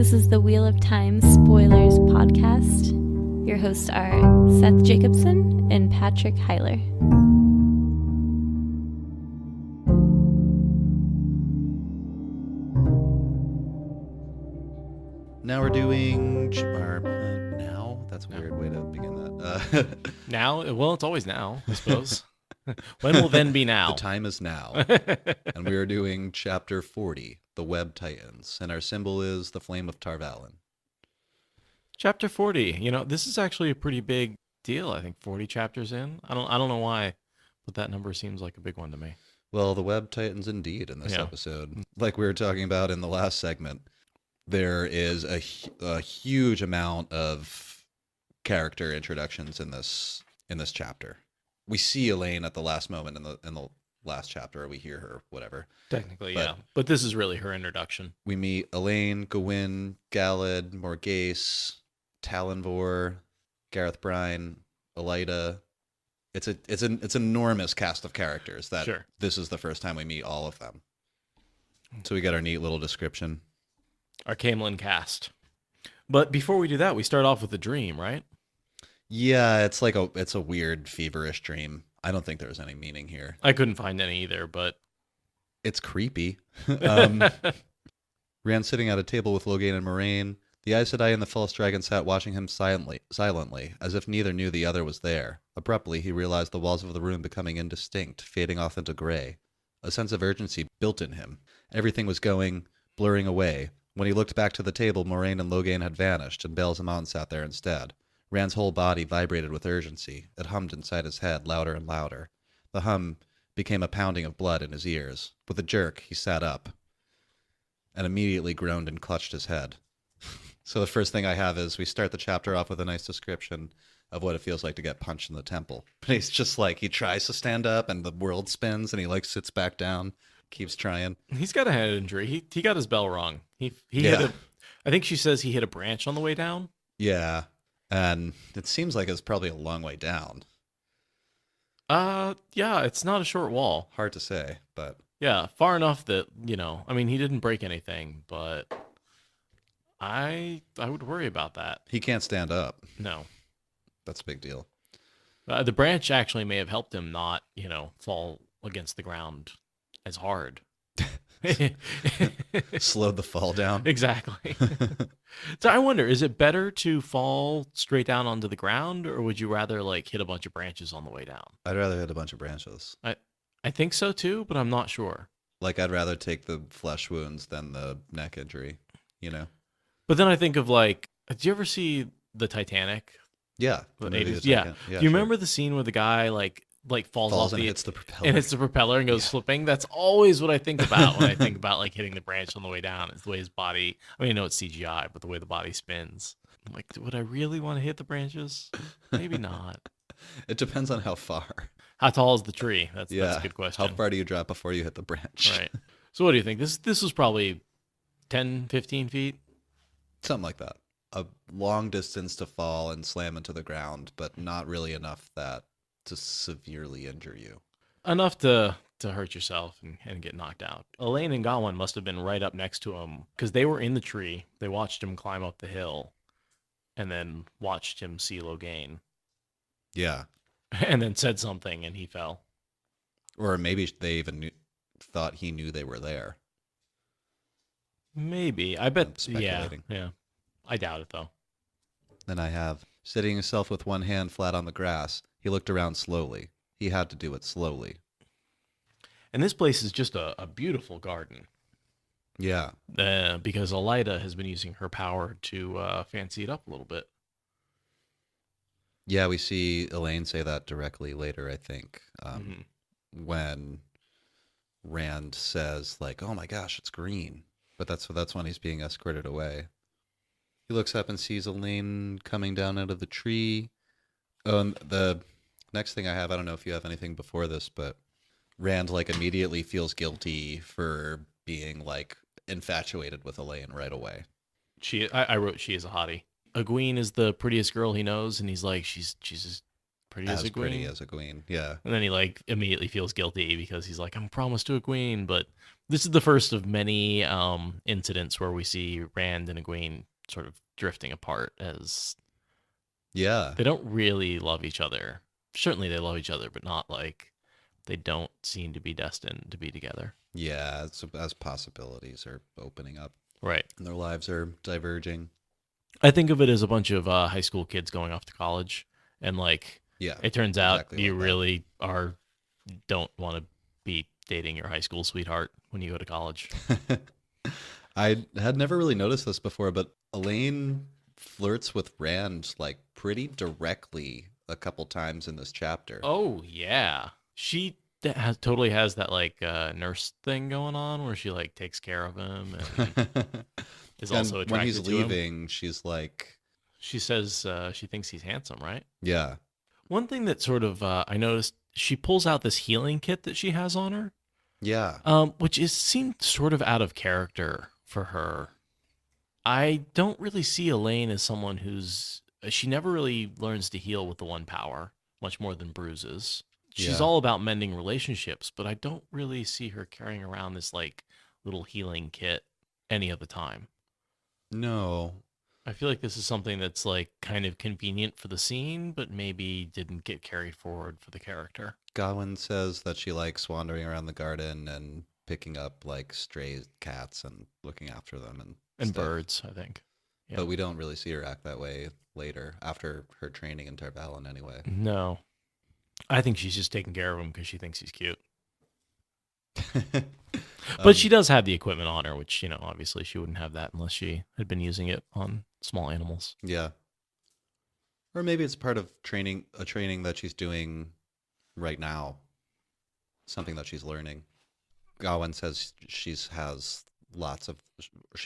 This is the Wheel of Time Spoilers podcast. Your hosts are Seth Jacobson and Patrick Heiler. Now we're doing now. That's a weird way to begin that. Now? Well, it's always now, I suppose. When will then be now? The time is now. And we are doing chapter 40, The Web Titans, and our symbol is the Flame of Tarvalin. Chapter 40. You know, this is actually a pretty big deal. I think 40 chapters in. I don't know why, but that number seems like a big one to me. Well, the Web Titans indeed in this episode. Like we were talking about in the last segment, there is a huge amount of character introductions in this chapter. We see Elayne at the last moment in the last chapter, or we hear her, whatever. Technically, yeah. But this is really her introduction. We meet Elayne, Gawyn, Galad, Morgase, Talonvor, Gareth Bryne, Elaida. It's an enormous cast of characters that This is the first time we meet all of them. So we got our neat little description. Our Camelin cast. But before we do that, we start off with a dream, right? Yeah, it's a weird, feverish dream. I don't think there's any meaning here. I couldn't find any either, but it's creepy. Rand sitting at a table with Logain and Moraine. The Aes Sedai and the false dragon sat watching him silently, as if neither knew the other was there. Abruptly, he realized the walls of the room becoming indistinct, fading off into gray. A sense of urgency built in him. Everything was blurring away. When he looked back to the table, Moraine and Logain had vanished, and Belzamon sat there instead. Rand's whole body vibrated with urgency. It hummed inside his head, louder and louder. The hum became a pounding of blood in his ears. With a jerk, he sat up, and immediately groaned and clutched his head. So the first thing I have is we start the chapter off with a nice description of what it feels like to get punched in the temple. But he's just he tries to stand up, and the world spins, and he sits back down, keeps trying. He's got a head injury. He got his bell wrong. He hit I think she says he hit a branch on the way down. Yeah. And it seems like it's probably a long way down. Yeah, it's not a short wall. Hard to say, but... Yeah, far enough that, he didn't break anything, but I would worry about that. He can't stand up. No. That's a big deal. The branch actually may have helped him not, fall against the ground as hard. Slowed the fall down. Exactly. So I wonder, is it better to fall straight down onto the ground, or would you rather hit a bunch of branches on the way down? I'd rather hit a bunch of branches. I think so too, but I'm not sure. I'd rather take the flesh wounds than the neck injury, But then I think of did you ever see the Titanic? Yeah. Yeah. Do you remember the scene where the guy falls off and hits the propeller. And hits the propeller and goes flipping? That's always what I think about when I think about hitting the branch on the way down. It's the way his body, I know it's CGI, but the way the body spins. I'm like, would I really want to hit the branches? Maybe not. It depends on how far. How tall is the tree? That's a good question. How far do you drop before you hit the branch? Right. So what do you think? This was probably 10, 15 feet? Something like that. A long distance to fall and slam into the ground, but not really enough to severely injure you. Enough to hurt yourself and get knocked out. Elayne and Gawyn must have been right up next to him because they were in the tree. They watched him climb up the hill and then watched him see Logain. Yeah. And then said something and he fell. Or maybe they even thought he knew they were there. Maybe. I bet. Speculating. Yeah. I doubt it though. Then I have sitting himself with one hand flat on the grass. He looked around slowly. He had to do it slowly. And this place is just a beautiful garden. Yeah. Because Elaida has been using her power to fancy it up a little bit. Yeah, we see Elayne say that directly later, I think, when Rand says, oh my gosh, it's green. But that's when he's being escorted away. He looks up and sees Elayne coming down out of the tree. And the next thing I have, I don't know if you have anything before this, but Rand immediately feels guilty for being infatuated with Elayne right away. I wrote she is a hottie. Gawyn is the prettiest girl he knows, and he's she's just pretty as a queen. pretty as a queen, yeah. And then he like immediately feels guilty because he's like, I'm promised to a queen. But this is the first of many incidents where we see Rand and Egwene sort of drifting apart, as Yeah. they don't really love each other. Certainly they love each other, but not like they don't seem to be destined to be together. Yeah, as possibilities are opening up. Right. And their lives are diverging. I think of it as a bunch of high school kids going off to college, and like, Yeah. it turns out exactly you like that. really don't want to be dating your high school sweetheart when you go to college. I had never really noticed this before, but Elayne flirts with Rand like pretty directly a couple times in this chapter. Oh yeah, she totally has that like nurse thing going on where she like takes care of him and is also And attracted when he's to him. leaving, she's like, She says she thinks he's handsome, right? yeah. One thing that sort of I noticed, she pulls out this healing kit that she has on her, Yeah. which seemed sort of out of character for her. I don't really see Elayne as someone she never really learns to heal with the one power, much more than bruises. She's Yeah. all about mending relationships, but I don't really see her carrying around this like little healing kit any of the time. No. I feel like this is something that's like kind of convenient for the scene, but maybe didn't get carried forward for the character. Gawyn says that she likes wandering around the garden and picking up like stray cats and looking after them and stuff. Birds, I think. Yeah. But we don't really see her act that way later, after her training in Tarvalin anyway. No. I think she's just taking care of him because she thinks he's cute. But she does have the equipment on her, which, obviously she wouldn't have that unless she had been using it on small animals. Yeah. Or maybe it's part of a training that she's doing right now. Something that she's learning. Gawyn says she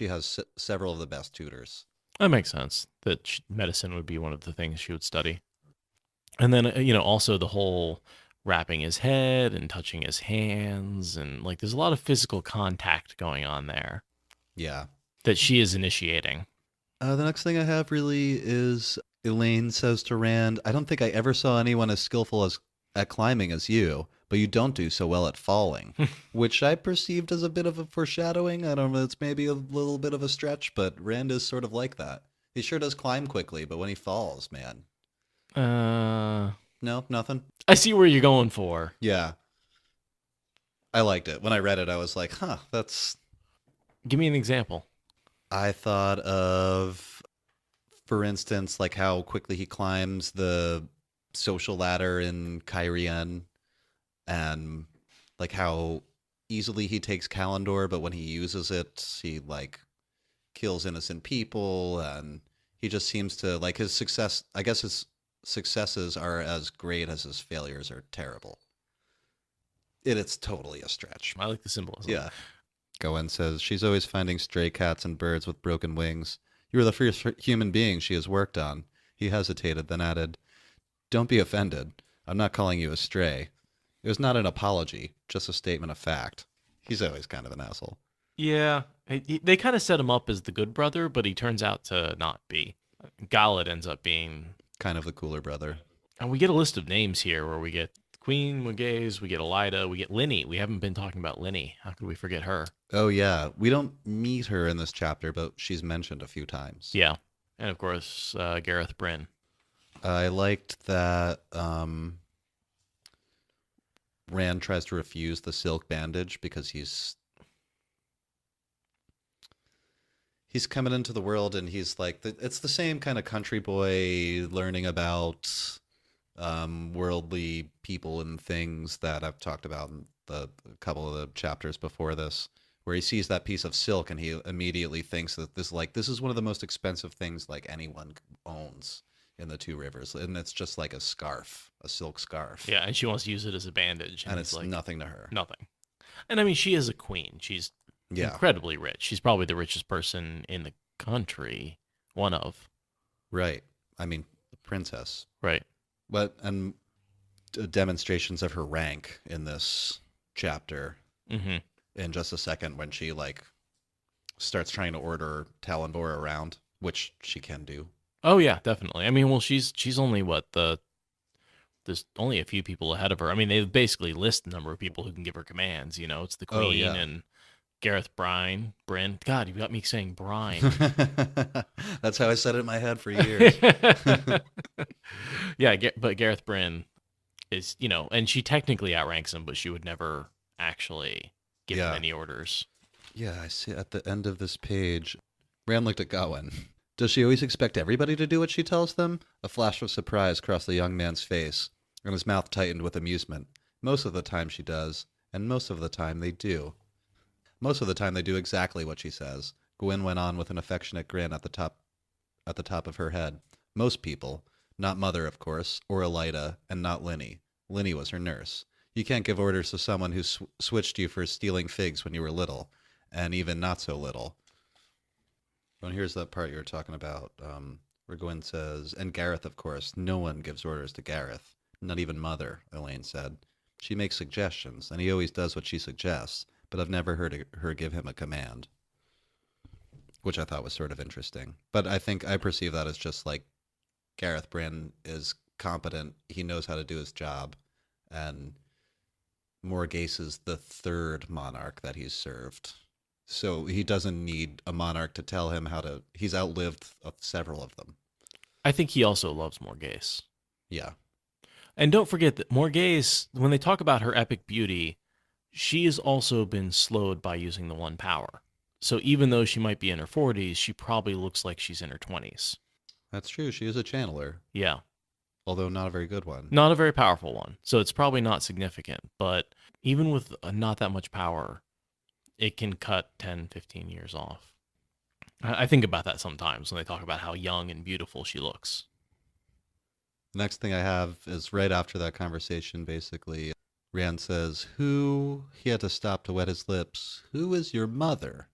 has several of the best tutors. That makes sense, that medicine would be one of the things she would study. And then, also the whole wrapping his head and touching his hands, and like there's a lot of physical contact going on there. Yeah. That she is initiating. The next thing I have really is Elayne says to Rand, I don't think I ever saw anyone as skillful at climbing as you, but you don't do so well at falling, which I perceived as a bit of a foreshadowing. I don't know, it's maybe a little bit of a stretch, but Rand is sort of like that. He sure does climb quickly, but when he falls, man. No, nothing? I see where you're going for. Yeah. I liked it. When I read it, I was like, that's... Give me an example. I thought of, for instance, like how quickly he climbs the social ladder in Cairhien, and like how easily he takes Kalandor, but when he uses it, he like kills innocent people, and he just seems to like his successes are as great as his failures are terrible. It's totally a stretch. I like the symbolism. Yeah. Gawyn says, she's always finding stray cats and birds with broken wings. You are the first human being she has worked on. He hesitated, then added, don't be offended. I'm not calling you a stray. It was not an apology, just a statement of fact. He's always kind of an asshole. Yeah. They kind of set him up as the good brother, but he turns out to not be. Galad ends up being... kind of the cooler brother. And we get a list of names here where we get Queen Morgase, we get Elaida, we get Lynne. We haven't been talking about Lynne. How could we forget her? Oh, yeah. We don't meet her in this chapter, but she's mentioned a few times. Yeah. And, of course, Gareth Bryne. I liked that Rand tries to refuse the silk bandage because he's coming into the world and he's like, it's the same kind of country boy learning about worldly people and things that I've talked about in a couple of the chapters before this, where he sees that piece of silk and he immediately thinks that this is one of the most expensive things like anyone owns in the Two Rivers, and it's just like a silk scarf. Yeah, and she wants to use it as a bandage. And it's like, nothing to her. Nothing. And I mean, she is a queen. She's incredibly rich. She's probably the richest person in the country. One of. Right. I mean, the princess. Right. And demonstrations of her rank in this chapter in just a second when she like starts trying to order Talonvor around, which she can do. Oh yeah, definitely. I mean, well, she's only what, the there's only a few people ahead of her. I mean, they basically list the number of people who can give her commands. It's the Queen and Gareth Bryne. God, you got me saying Bryne. That's how I said it in my head for years. Yeah, but Gareth Bryne is, and she technically outranks him, but she would never actually give him any orders. Yeah, I see at the end of this page, Rand looked at Gawyn. Does she always expect everybody to do what she tells them? A flash of surprise crossed the young man's face, and his mouth tightened with amusement. Most of the time she does, and most of the time they do. Most of the time they do exactly what she says. Gawyn went on with an affectionate grin at the top of her head. Most people, not Mother, of course, or Elaida, and not Linny. Linny was her nurse. You can't give orders to someone who switched you for stealing figs when you were little, and even not so little. And here's that part you were talking about, where Gawyn says, and Gareth, of course, no one gives orders to Gareth, not even Mother, Elayne said. She makes suggestions, and he always does what she suggests, but I've never heard her give him a command. Which I thought was sort of interesting. But I think I perceive that as just like Gareth Bryne is competent, he knows how to do his job, and Morgase is the third monarch that he's served. So he doesn't need a monarch to tell him how to... He's outlived several of them. I think he also loves Morgase. Yeah. And don't forget that Morgase, when they talk about her epic beauty, she has also been slowed by using the one power. So even though she might be in her 40s, she probably looks like she's in her 20s. That's true. She is a channeler. Yeah. Although not a very good one. Not a very powerful one. So it's probably not significant. But even with not that much power, it can cut 10, 15 years off. I think about that sometimes when they talk about how young and beautiful she looks. The next thing I have is right after that conversation, basically. Rand says, he had to stop to wet his lips. Who is your mother?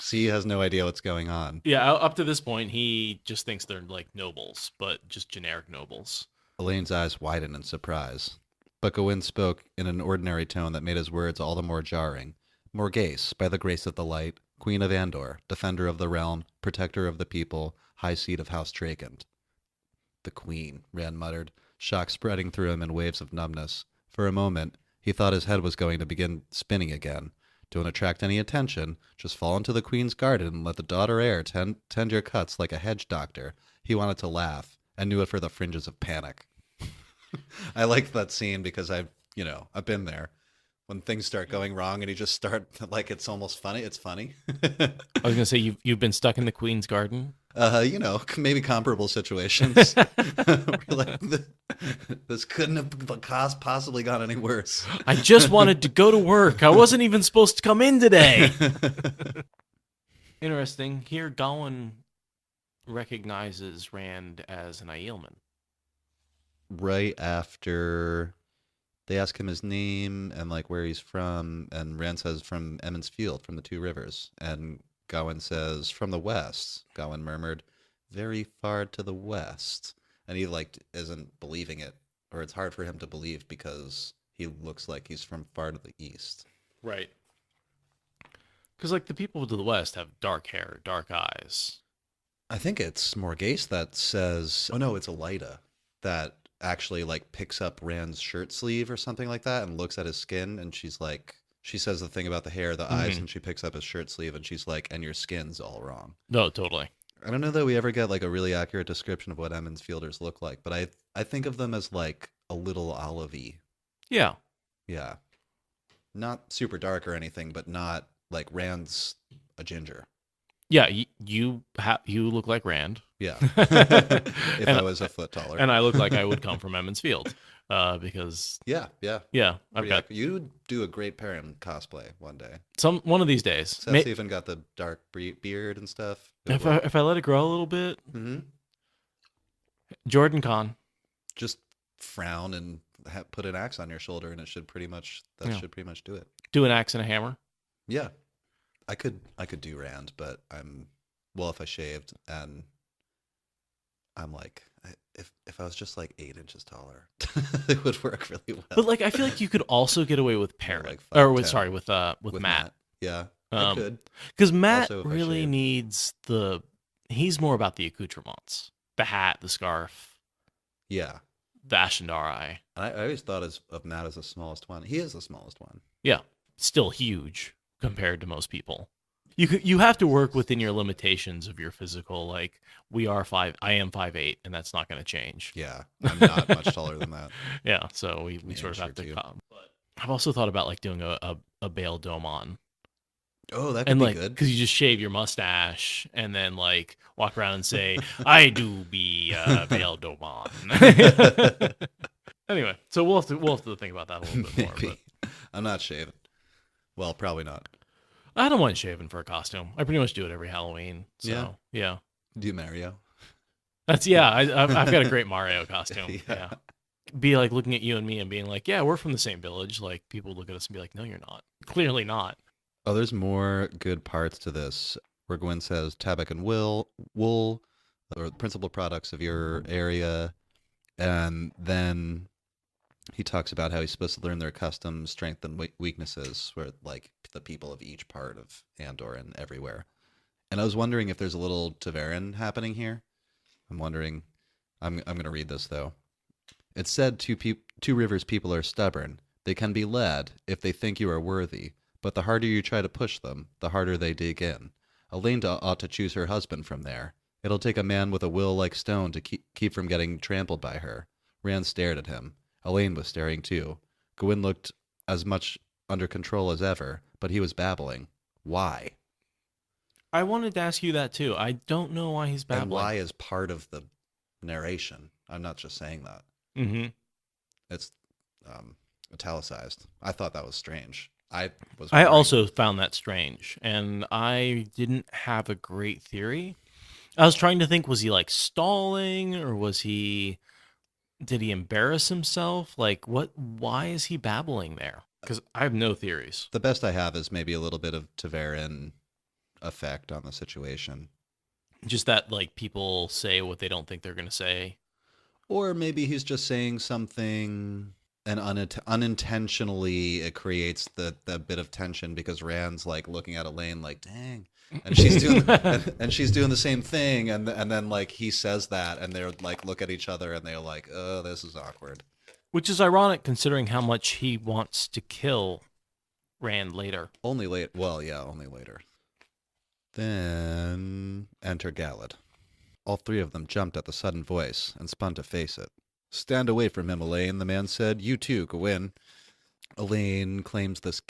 See, he has no idea what's going on. Yeah, up to this point, he just thinks they're like nobles, but just generic nobles. Elaine's eyes widen in surprise. But Gawyn spoke in an ordinary tone that made his words all the more jarring. Morgase, by the grace of the light, Queen of Andor, defender of the realm, protector of the people, high seat of House Drakend. The Queen, Rand muttered, shock spreading through him in waves of numbness. For a moment, he thought his head was going to begin spinning again. Don't attract any attention. Just fall into the Queen's garden and let the daughter heir tend your cuts like a hedge doctor. He wanted to laugh, and knew it for the fringes of panic. I liked that scene because I've been there. When things start going wrong and you just start, like, it's almost funny. It's funny. I was going to say, you've been stuck in the Queen's garden? Maybe comparable situations. Like, this couldn't have possibly gone any worse. I just wanted to go to work. I wasn't even supposed to come in today. Interesting. Here, Gawyn recognizes Rand as an Elayne. Right after they ask him his name and like where he's from, and Rand says from Emond's Field, from the Two Rivers, and Gawyn says from the west. Gawyn murmured, very far to the west, and he isn't believing it, or it's hard for him to believe because he looks like he's from far to the east. Right. Because like the people to the west have dark hair, dark eyes. I think it's Morgase that says, oh no, it's Elaida that actually like picks up Rand's shirt sleeve or something like that and looks at his skin, and she says the thing about the hair, the eyes, and she picks up his shirt sleeve and she's like, and your skin's all wrong. No, totally. I don't know that we ever get like a really accurate description of what Emond's Fielders look like, but I think of them as like a little olive-y. Yeah. Yeah. Not super dark or anything, but not like Rand's a ginger. Yeah, you look like Rand. Yeah. If I was a foot taller. And I look like I would come from Emond's Field. Because yeah, you do a great pair in cosplay one day. One of these days. Seth's even got the dark beard and stuff. If I let it grow a little bit. Mm-hmm. Jordan Kahn. Just frown and put an axe on your shoulder, and it should pretty much should pretty much do it. Do an axe and a hammer. Yeah, I could do Rand, but if I shaved and I'm like, if I was just like 8 inches taller, it would work really well. But like, I feel like you could also get away with Parrot, with Matt. Yeah, I could. Because Matt really needs he's more about the accoutrements, the hat, the scarf. Yeah. the Ashendari. I always thought of Matt as the smallest one. He is the smallest one. Yeah, still huge compared to most people. You have to work within your limitations of your physical. Like I am 5'8", and that's not going to change. Yeah, I'm not much taller than that. Yeah, so we sort of have to come. But I've also thought about like doing a Bail Domon. Oh, that could be good. Because you just shave your mustache and then like walk around and say, "I do be Bail Domon." Anyway, so we'll have to think about that a little bit more. Maybe. But I'm not shaving. Well, probably not. I don't mind shaving for a costume. I pretty much do it every Halloween. So yeah. Do you Mario? I've got a great Mario costume. Yeah. Be like looking at you and me and being like, yeah, we're from the same village. Like people look at us and be like, no, you're not. Clearly not. Oh, there's more good parts to this where Gawyn says Tabak and wool are the principal products of your area. And then he talks about how he's supposed to learn their customs, strengths, and weaknesses, where like the people of each part of Andor and everywhere. And I was wondering if there's a little Ta'veren happening here. I'm wondering. I'm going to read this though. It said Two Rivers people are stubborn. They can be led if they think you are worthy, but the harder you try to push them, the harder they dig in. Elayne ought to choose her husband from there. It'll take a man with a will like stone to keep from getting trampled by her. Rand stared at him. Elayne was staring too. Gawyn looked as much under control as ever, but he was babbling. Why? I wanted to ask you that too. I don't know why he's babbling. And why is part of the narration. I'm not just saying that. Mm-hmm. It's italicized. I thought that was strange. I also found that strange, and I didn't have a great theory. I was trying to think, was he like stalling, or did he embarrass himself? Like, why is he babbling there? Because I have no theories. The best I have is maybe a little bit of Ta'veren effect on the situation. Just that, like, people say what they don't think they're going to say. Or maybe he's just saying something, and unintentionally it creates the bit of tension because Rand's like looking at Elayne like, dang. And she's doing and she's doing the same thing, and then like he says that, and they're like look at each other, and they're like, oh, this is awkward. Which is ironic considering how much he wants to kill Rand later. Only later. Well, yeah, only later. Then enter Galad. All three of them jumped at the sudden voice and spun to face it. Stand away from him, Elayne, the man said. You too, Gawyn. Elayne claims this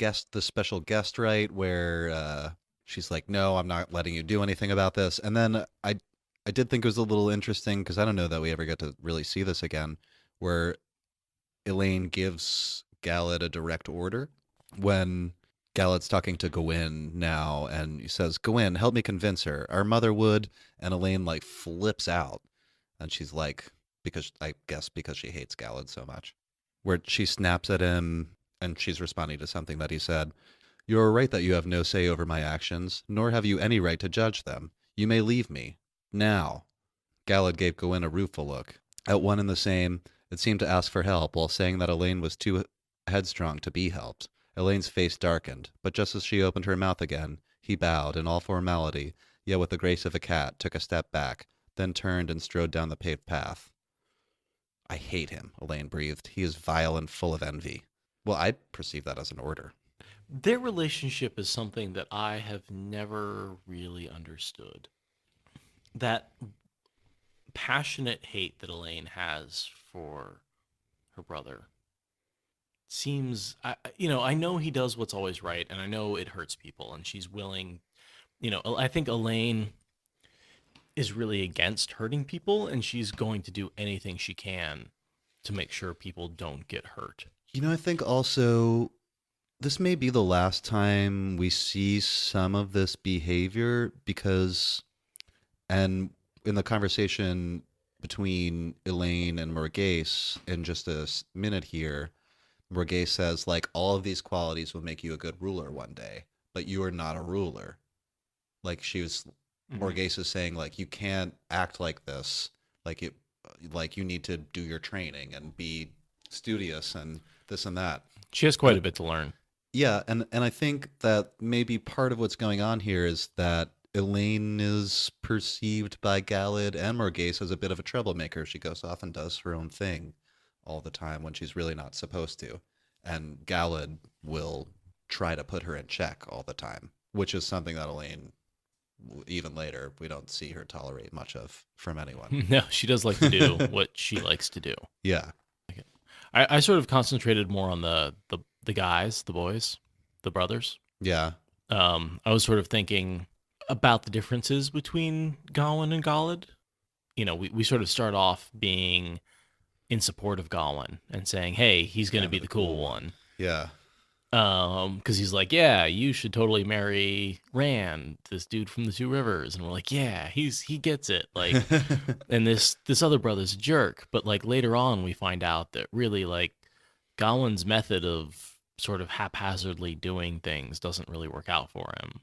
special guest right where she's like, no, I'm not letting you do anything about this. And then I did think it was a little interesting, because I don't know that we ever get to really see this again, where Elayne gives Galad a direct order when Galad's talking to Gawyn now, and he says, Gawyn, help me convince her. Our mother would. And Elayne like flips out, and she's like, because she hates Galad so much, where she snaps at him, and she's responding to something that he said. You are right that you have no say over my actions, nor have you any right to judge them. You may leave me. Now. Galad gave Gawyn a rueful look. At one and the same, it seemed to ask for help, while saying that Elayne was too headstrong to be helped. Elayne's face darkened, but just as she opened her mouth again, he bowed in all formality, yet with the grace of a cat, took a step back, then turned and strode down the paved path. I hate him, Elayne breathed. He is vile and full of envy. Well, I perceive that as an order. Their relationship is something that I have never really understood. That passionate hate that Elayne has for her brother seems, I know he does what's always right, and I know it hurts people, and she's willing, I think Elayne is really against hurting people, and she's going to do anything she can to make sure people don't get hurt. I think also this may be the last time we see some of this behavior, because, and in the conversation between Elayne and Morgase in just a minute here, Morgase says, like, all of these qualities will make you a good ruler one day, but you are not a ruler. Like, Morgase is saying, like, you can't act like this. Like, you need to do your training and be studious and this and that. She has quite a bit to learn. Yeah, and I think that maybe part of what's going on here is that Elayne is perceived by Galad and Morgase as a bit of a troublemaker. She goes off and does her own thing. all the time when she's really not supposed to. And Galad will try to put her in check all the time, which is something that Elayne, even later, we don't see her tolerate much of from anyone. No, she does like to do what she likes to do. Yeah. I sort of concentrated more on the guys, the boys, the brothers. Yeah. I was sort of thinking about the differences between Gawyn and Galad. You know, we sort of start off being in support of Gawyn and saying, hey, he's going to be the cool one. Yeah. Because he's like, yeah, you should totally marry Rand, this dude from the Two Rivers. And we're like, yeah, he gets it. Like, and this other brother's a jerk. But like later on, we find out that really like Gawyn's method of sort of haphazardly doing things doesn't really work out for him.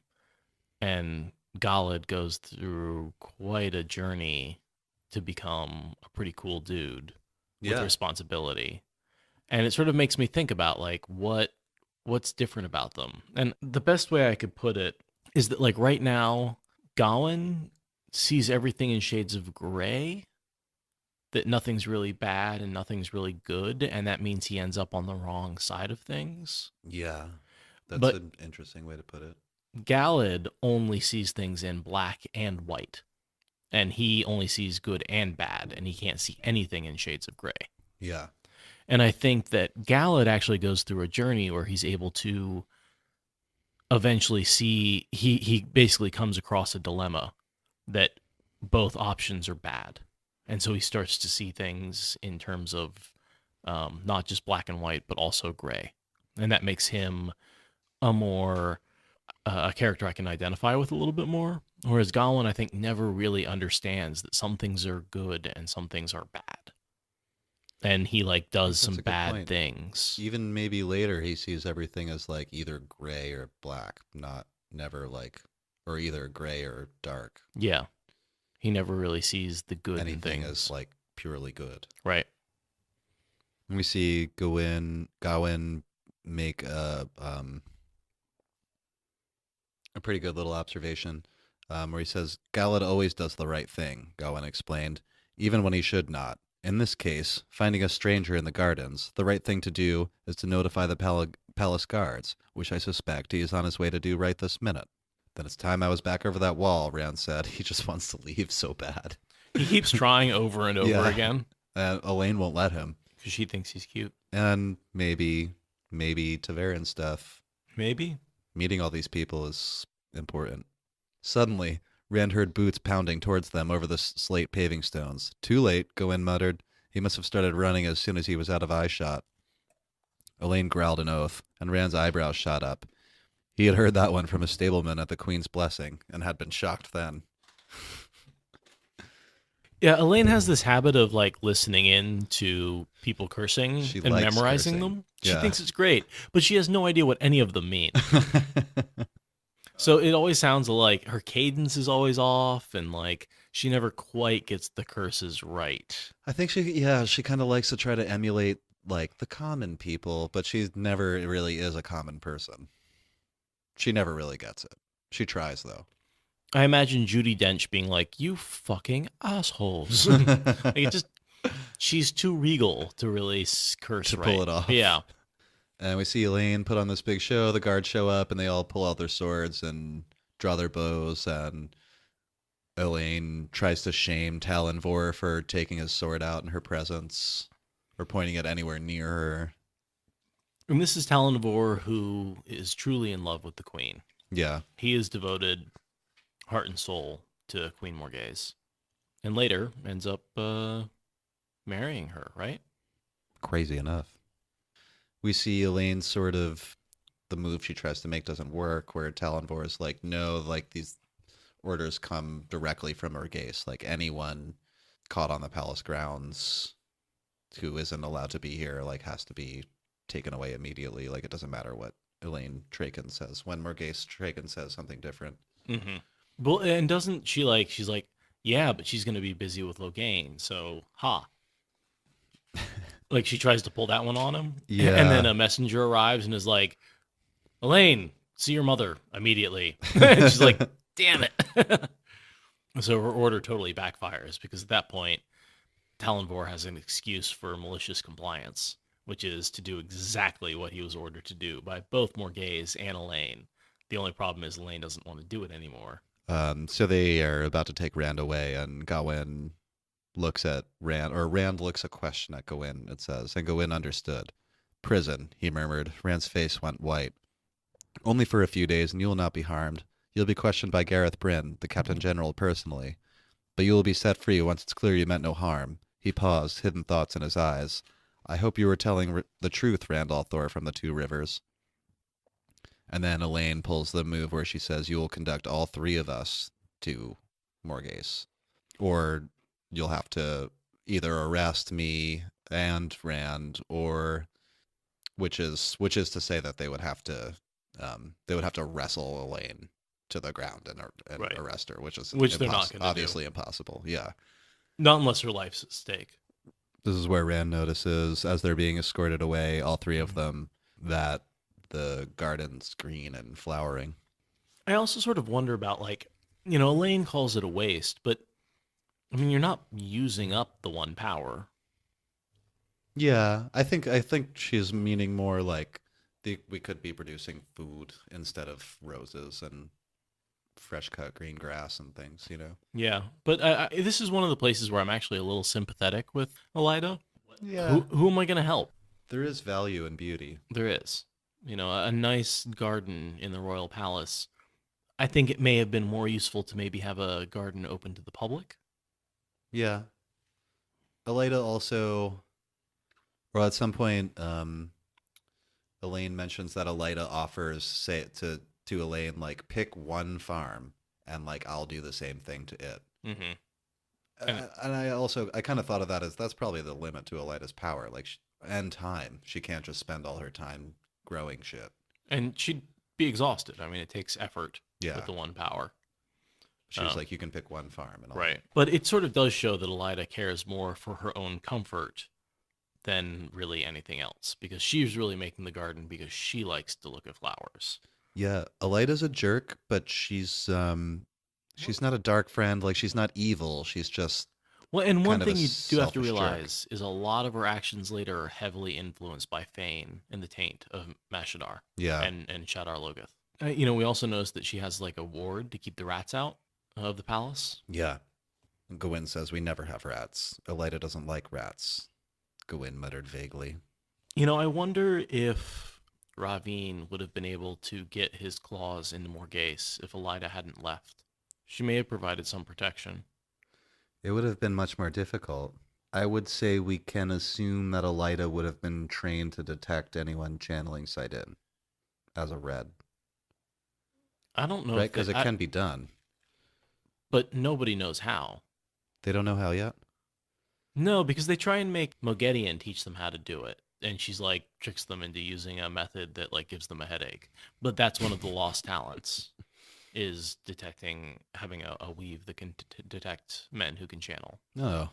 And Galad goes through quite a journey to become a pretty cool dude with responsibility. And it sort of makes me think about like what's different about them. And the best way I could put it is that like right now, Gawyn sees everything in shades of gray, that nothing's really bad and nothing's really good, and that means he ends up on the wrong side of things. Yeah. That's an interesting way to put it. Galad only sees things in black and white, and he only sees good and bad, and he can't see anything in shades of gray. Yeah. And I think that Galad actually goes through a journey where he's able to eventually see, he basically comes across a dilemma that both options are bad. And so he starts to see things in terms of not just black and white, but also gray. And that makes him a character I can identify with a little bit more. Whereas Gawyn, I think, never really understands that some things are good and some things are bad. And he like does some bad things. Even maybe later he sees everything as like either gray or black, never like, or either gray or dark. Yeah. He never really sees the good Anything things as like purely good. Right. And we see Gawyn make a pretty good little observation where he says, Galad always does the right thing, Gawyn explained, even when he should not. In this case, finding a stranger in the gardens, the right thing to do is to notify the palace guards, which I suspect he is on his way to do right this minute. Then it's time I was back over that wall, Rand said. He just wants to leave so bad. He keeps trying over and over again. And Elayne won't let him. Because she thinks he's cute. And maybe Ta'Veren stuff. Maybe. Meeting all these people is important. Suddenly, Rand heard boots pounding towards them over the slate paving stones. Too late, Gawyn muttered. He must have started running as soon as he was out of eyeshot. Elayne growled an oath, and Rand's eyebrows shot up. He had heard that one from a stableman at the Queen's Blessing, and had been shocked then. Yeah, Elayne has this habit of like listening in to people cursing and memorizing them. She thinks it's great, but she has no idea what any of them mean. So it always sounds like her cadence is always off, and like she never quite gets the curses right. I think she kind of likes to try to emulate like the common people, but she never really is a common person. She never really gets it. She tries though. I imagine Judi Dench being like, "You fucking assholes!" Like she's too regal to really curse to right. pull it off. Yeah. And we see Elayne put on this big show. The guards show up, and they all pull out their swords and draw their bows. And Elayne tries to shame Talonvor for taking his sword out in her presence, or pointing it anywhere near her. And this is Talonvor, who is truly in love with the queen. Yeah. He is devoted heart and soul to Queen Morgase. And later ends up marrying her, right? Crazy enough. We see Elayne sort of, the move she tries to make doesn't work, where Talonvor is like, no, like these orders come directly from Morgase. Like anyone caught on the palace grounds who isn't allowed to be here, like has to be taken away immediately. Like it doesn't matter what Elayne Traken says. When Morgase Traken says something different. Mm-hmm. Well, and doesn't she like, she's like, yeah, but she's going to be busy with Logain, so Like she tries to pull that one on him. Yeah. And then a messenger arrives and is like, Elayne, see your mother immediately. And she's like, damn it. So her order totally backfires because at that point, Talonvor has an excuse for malicious compliance, which is to do exactly what he was ordered to do by both Morgase and Elayne. The only problem is Elayne doesn't want to do it anymore. So they are about to take Rand away, and Gawyn looks at Rand, or Rand looks a question at Gawyn, it says, and Gawyn understood. Prison, he murmured. Rand's face went white. Only for a few days, and you will not be harmed. You'll be questioned by Gareth Bryne, the Captain General, personally. But you will be set free once it's clear you meant no harm. He paused, hidden thoughts in his eyes. I hope you were telling the truth, Rand Althor from the Two Rivers. And then Elayne pulls the move where she says, you will conduct all three of us to Morgase. Or you'll have to either arrest me and Rand, or which is to say that they would have to wrestle Elayne to the ground and Right. arrest her, which they're not going to obviously impossible. Yeah. Not unless her life's at stake. This is where Rand notices, as they're being escorted away, all three of them, that the garden's green and flowering. I also sort of wonder about, like, Elayne calls it a waste, but, I mean, you're not using up the one power. Yeah, I think she's meaning more like we could be producing food instead of roses and fresh cut green grass and things, Yeah, but this is one of the places where I'm actually a little sympathetic with Elaida. Yeah. Who am I going to help? There is value in beauty. There is. A nice garden in the royal palace. I think it may have been more useful to maybe have a garden open to the public. Yeah. Elaida also, or at some point, Elayne mentions that Elaida offers to Elayne, like, pick one farm and, like, I'll do the same thing to it. Mm-hmm. And I kind of thought of that as that's probably the limit to Elaida's power, like, and time. She can't just spend all her time growing shit. And she'd be exhausted. I mean, it takes effort Yeah. with the one power. She's like, you can pick one farm. And all Right. But it sort of does show that Elaida cares more for her own comfort than really anything else, because she's really making the garden because she likes to look at flowers. Yeah, Elaida's a jerk, but she's not a dark friend. Like, she's not evil. She's just Well, and one kind of thing a you do have to selfish jerk. realize is a lot of her actions later are heavily influenced by Fane and the taint of Mashadar Yeah. and Shadar Logoth. We also noticed that she has like a ward to keep the rats out of the palace. Yeah. Gawyn says, we never have rats. Elaida doesn't like rats. Gawyn muttered vaguely. I wonder if Ravine would have been able to get his claws into Morgase if Elaida hadn't left. She may have provided some protection. It would have been much more difficult. I would say we can assume that Elaida would have been trained to detect anyone channeling sight in as a red. I don't know. Right? Because it can be done. But nobody knows how. They don't know how yet? No, because they try and make Mogedian teach them how to do it. And she's like, tricks them into using a method that like gives them a headache. But that's one of the lost talents, is having a weave that can detect men who can channel. No.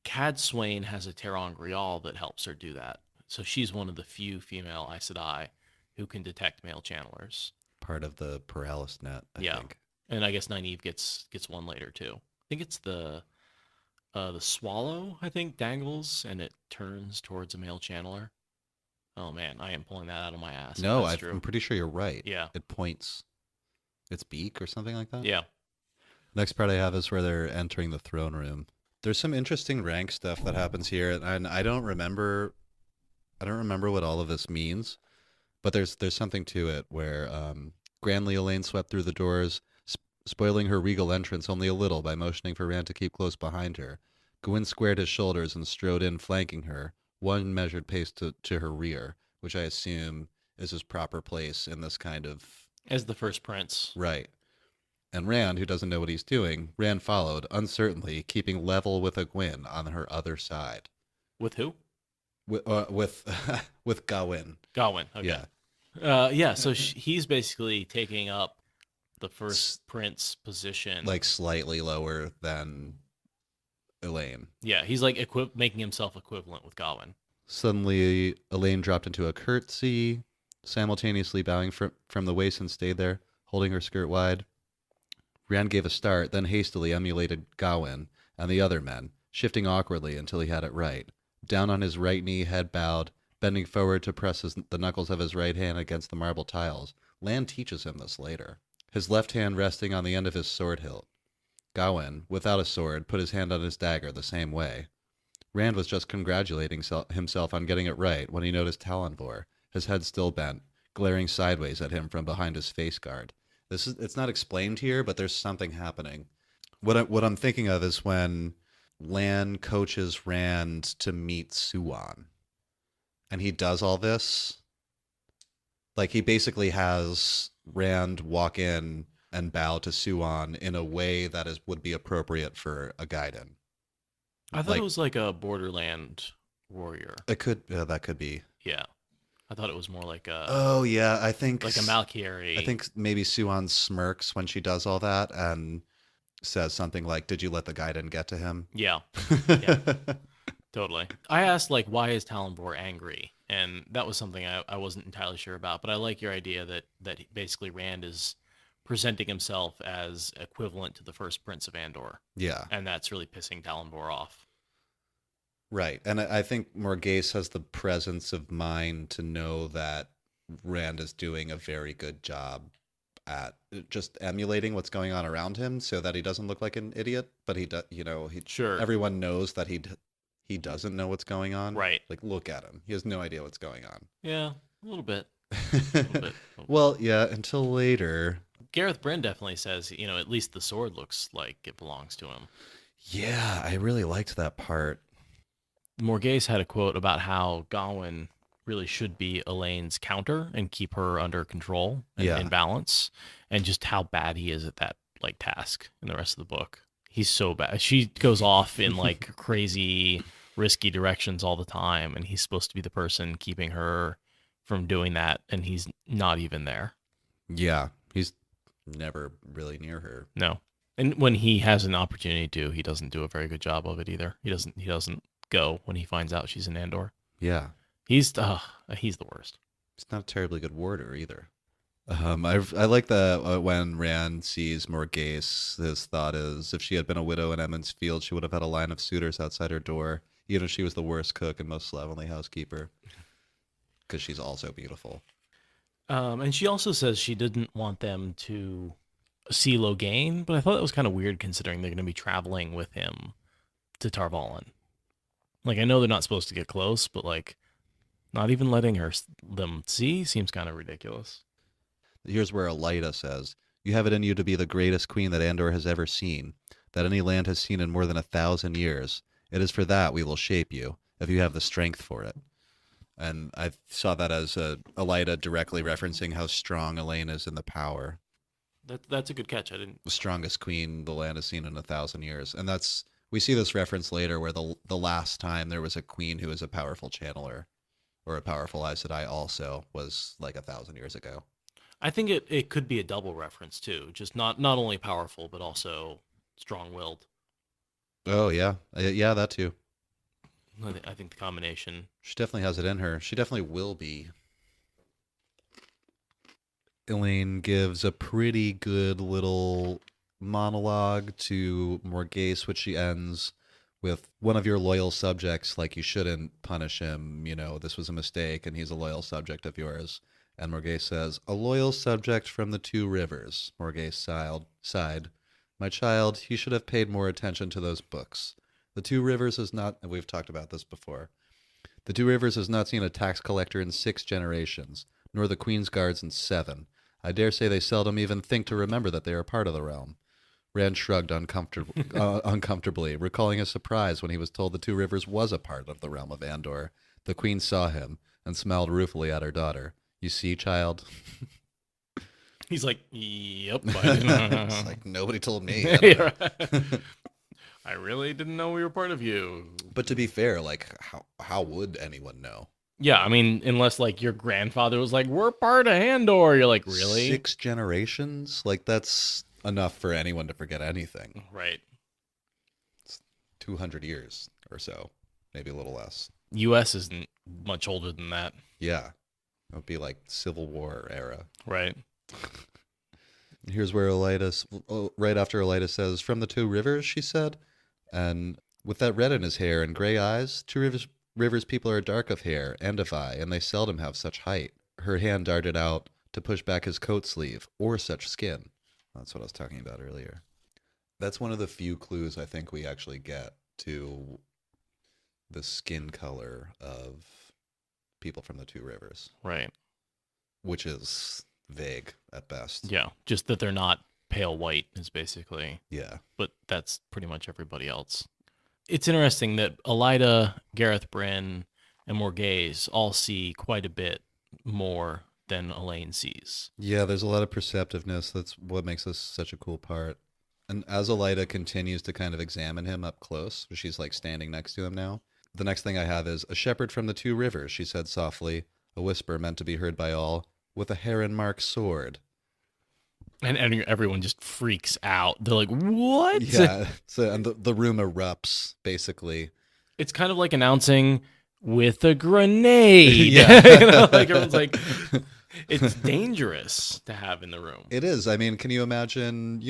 Cad Swain has a Terangrial that helps her do that. So she's one of the few female Aes Sedai who can detect male channelers. Part of the Paralis net, I think. And I guess Nynaeve gets one later too. I think it's the swallow, I think, dangles and it turns towards a male channeler. Oh man, I am pulling that out of my ass. No, I'm pretty sure you're right. Yeah. It points its beak or something like that. Yeah. Next part I have is where they're entering the throne room. There's some interesting rank stuff that happens here, and I don't remember what all of this means, but there's something to it where grandly Elayne swept through the doors, spoiling her regal entrance only a little by motioning for Rand to keep close behind her. Gawyn squared his shoulders and strode in, flanking her, one measured pace to her rear, which I assume is his proper place in this kind of... As the first prince. Right. And Rand, who doesn't know what he's doing, Rand followed, uncertainly, keeping level with Gawyn on her other side. With who? With Gawyn. Gawyn, okay. Yeah. So he's basically taking up the first prince position. Like slightly lower than Elayne. Yeah, he's like making himself equivalent with Gawyn. Suddenly, Elayne dropped into a curtsy, simultaneously bowing from the waist and stayed there, holding her skirt wide. Rand gave a start, then hastily emulated Gawyn and the other men, shifting awkwardly until he had it right. Down on his right knee, head bowed, bending forward to press the knuckles of his right hand against the marble tiles. Lan teaches him this later. His left hand resting on the end of his sword hilt. Gawyn, without a sword, put his hand on his dagger the same way. Rand was just congratulating himself on getting it right when he noticed Talonvor, his head still bent, glaring sideways at him from behind his face guard. It's not explained here, but there's something happening. What I'm thinking of is when Lan coaches Rand to meet Suan. And he does all this. Like, he basically has Rand walk in and bow to Suan in a way that would be appropriate for a Gaiden. I thought it was like a Borderland warrior. That could be. Yeah. I thought it was more like a... Oh, yeah, I think... Like a Malkieri. I think maybe Suan smirks when she does all that and says something like, did you let the Gaiden get to him? Yeah. Yeah. Totally. I asked, like, why is Talonvor angry? And that was something I wasn't entirely sure about. But I like your idea that basically Rand is presenting himself as equivalent to the first Prince of Andor. Yeah. And that's really pissing Talonvor off. Right. And I think Morgase has the presence of mind to know that Rand is doing a very good job at just emulating what's going on around him so that he doesn't look like an idiot. But Sure. Everyone knows that he doesn't know what's going on. Right. Like, look at him. He has no idea what's going on. Yeah, a little bit. Well, yeah, until later. Gareth Bryne definitely says, at least the sword looks like it belongs to him. Yeah, I really liked that part. Morgase had a quote about how Gawyn really should be Elayne's counter and keep her under control and in balance, and just how bad he is at that task in the rest of the book. He's so bad. She goes off in crazy, risky directions all the time, and he's supposed to be the person keeping her from doing that, and he's not even there. Yeah, he's never really near her. No. And when he has an opportunity to, he doesn't do a very good job of it either. He doesn't go when he finds out she's in Andor. Yeah. He's the worst. He's not a terribly good warder either. I like that when Rand sees Morgase, his thought is, if she had been a widow in Emond's Field, she would have had a line of suitors outside her door, even if she was the worst cook and most slovenly housekeeper. Because she's also beautiful. And she also says she didn't want them to see Logain, but I thought that was kind of weird considering they're going to be traveling with him to Tarvalin. I know they're not supposed to get close, but not even letting them see seems kind of ridiculous. Here's where Elaida says, "You have it in you to be the greatest queen that Andor has ever seen, that any land has seen in more than 1,000 years. It is for that we will shape you, if you have the strength for it." And I saw that as Elaida directly referencing how strong Elayne is in the power. That's a good catch. The strongest queen the land has seen in 1,000 years. And we see this reference later where the last time there was a queen who was a powerful channeler or a powerful Aes Sedai also was 1,000 years ago. I think it could be a double reference too. Just not only powerful, but also strong-willed. Oh, yeah. Yeah, that too. I think the combination. She definitely has it in her. She definitely will be. Elayne gives a pretty good little monologue to Morgase, which she ends with, "One of your loyal subjects, you shouldn't punish him. This was a mistake, and he's a loyal subject of yours." And Morgase says, "A loyal subject from the Two Rivers." Morgase sighed. "My child, you should have paid more attention to those books. The Two Rivers is not," and we've talked about this before, "The Two Rivers has not seen a tax collector in 6 generations, nor the Queen's Guards in 7. I dare say they seldom even think to remember that they are part of the realm." Rand shrugged uncomfortably, recalling his surprise when he was told the Two Rivers was a part of the realm of Andor. The Queen saw him and smiled ruefully at her daughter. "You see, child?" He's like, "Yep." It's nobody told me. I really didn't know we were part of you. But to be fair, how would anyone know? Yeah, I mean, unless your grandfather was like, "We're part of Andor." You're like, really? 6 generations? That's enough for anyone to forget anything. Right. It's 200 years or so, maybe a little less. U.S. isn't much older than that. Yeah. It would be Civil War era. Right. Here's where right after Elaida says, "From the Two Rivers," she said. And With that red in his hair and gray eyes, rivers people are dark of hair and of eye, and they seldom have such height. Her hand darted out to push back his coat sleeve, or such skin. That's what I was talking about earlier. That's one of the few clues I think we actually get to the skin color of people from the two rivers. Right. Which is vague at best. Yeah, just that they're not pale white is basically. Yeah. But that's pretty much everybody else. It's interesting that Elaida, Gareth Bryne, and Morgase all see quite a bit more than Elayne sees. Yeah, there's a lot of perceptiveness. That's what makes this such a cool part. And as Elaida continues to kind of examine him up close, she's like standing next to him now. The next thing I have is, a shepherd from the two rivers, she said softly, a whisper meant to be heard by all, with a heron-marked sword. And everyone just freaks out. They're like, what? Yeah, so, and the room erupts, basically. It's kind of like announcing with a grenade. Yeah. Like everyone's like, it's dangerous to have in the room. It is. I mean, can you imagine,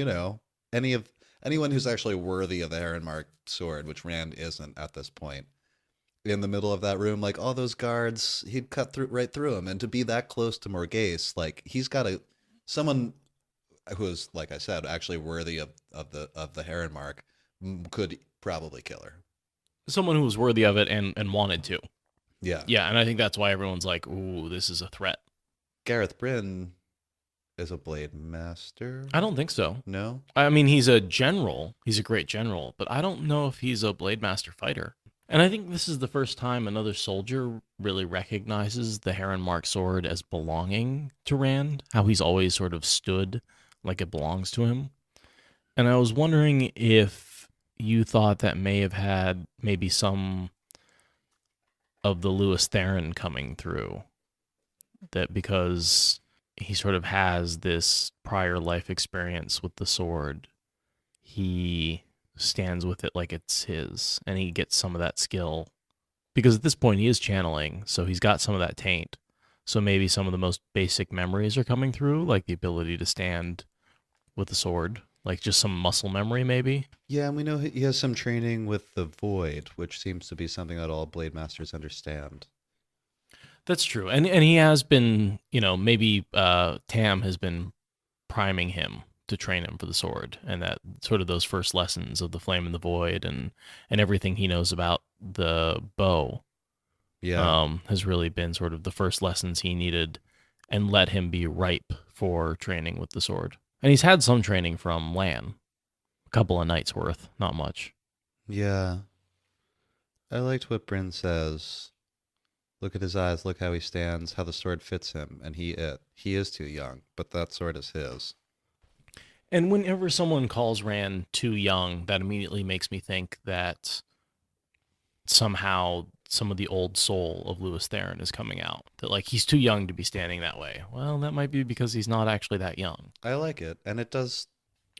anyone who's actually worthy of the heron-marked sword, which Rand isn't at this point, in the middle of that room, like all those guards, he'd cut right through them. And to be that close to Morgase, like he's got someone who is, like I said, actually worthy of the heron mark could probably kill her. Someone who was worthy of it and wanted to. Yeah. Yeah, and I think that's why everyone's like, ooh, this is a threat. Gareth Bryne is a blade master? I don't think so. No? I mean, he's a general. He's a great general, but I don't know if he's a blade master fighter. And I think this is the first time another soldier really recognizes the heron marked sword as belonging to Rand, how he's always sort of stood like it belongs to him. And I was wondering if you thought that may have had maybe some of the Lewis Theron coming through, that because he sort of has this prior life experience with the sword, he stands with it like it's his, and he gets some of that skill. Because at this point he is channeling, so he's got some of that taint. So maybe some of the most basic memories are coming through, like the ability to stand with the sword, like just some muscle memory maybe. Yeah, and we know he has some training with the Void, which seems to be something that all blade masters understand. That's true. And he has been, maybe Tam has been priming him to train him for the sword, and that sort of those first lessons of the flame and the void and everything he knows about the bow has really been sort of the first lessons he needed and let him be ripe for training with the sword. And he's had some training from Lan, a couple of nights worth, not much. Yeah. I liked what Bryn says. Look at his eyes, look how he stands, how the sword fits him, and he is too young, but that sword is his. And whenever someone calls Rand too young, that immediately makes me think that somehow some of the old soul of Lewis Theron is coming out. That, like, he's too young to be standing that way. Well, that might be because he's not actually that young. I like it, and it does...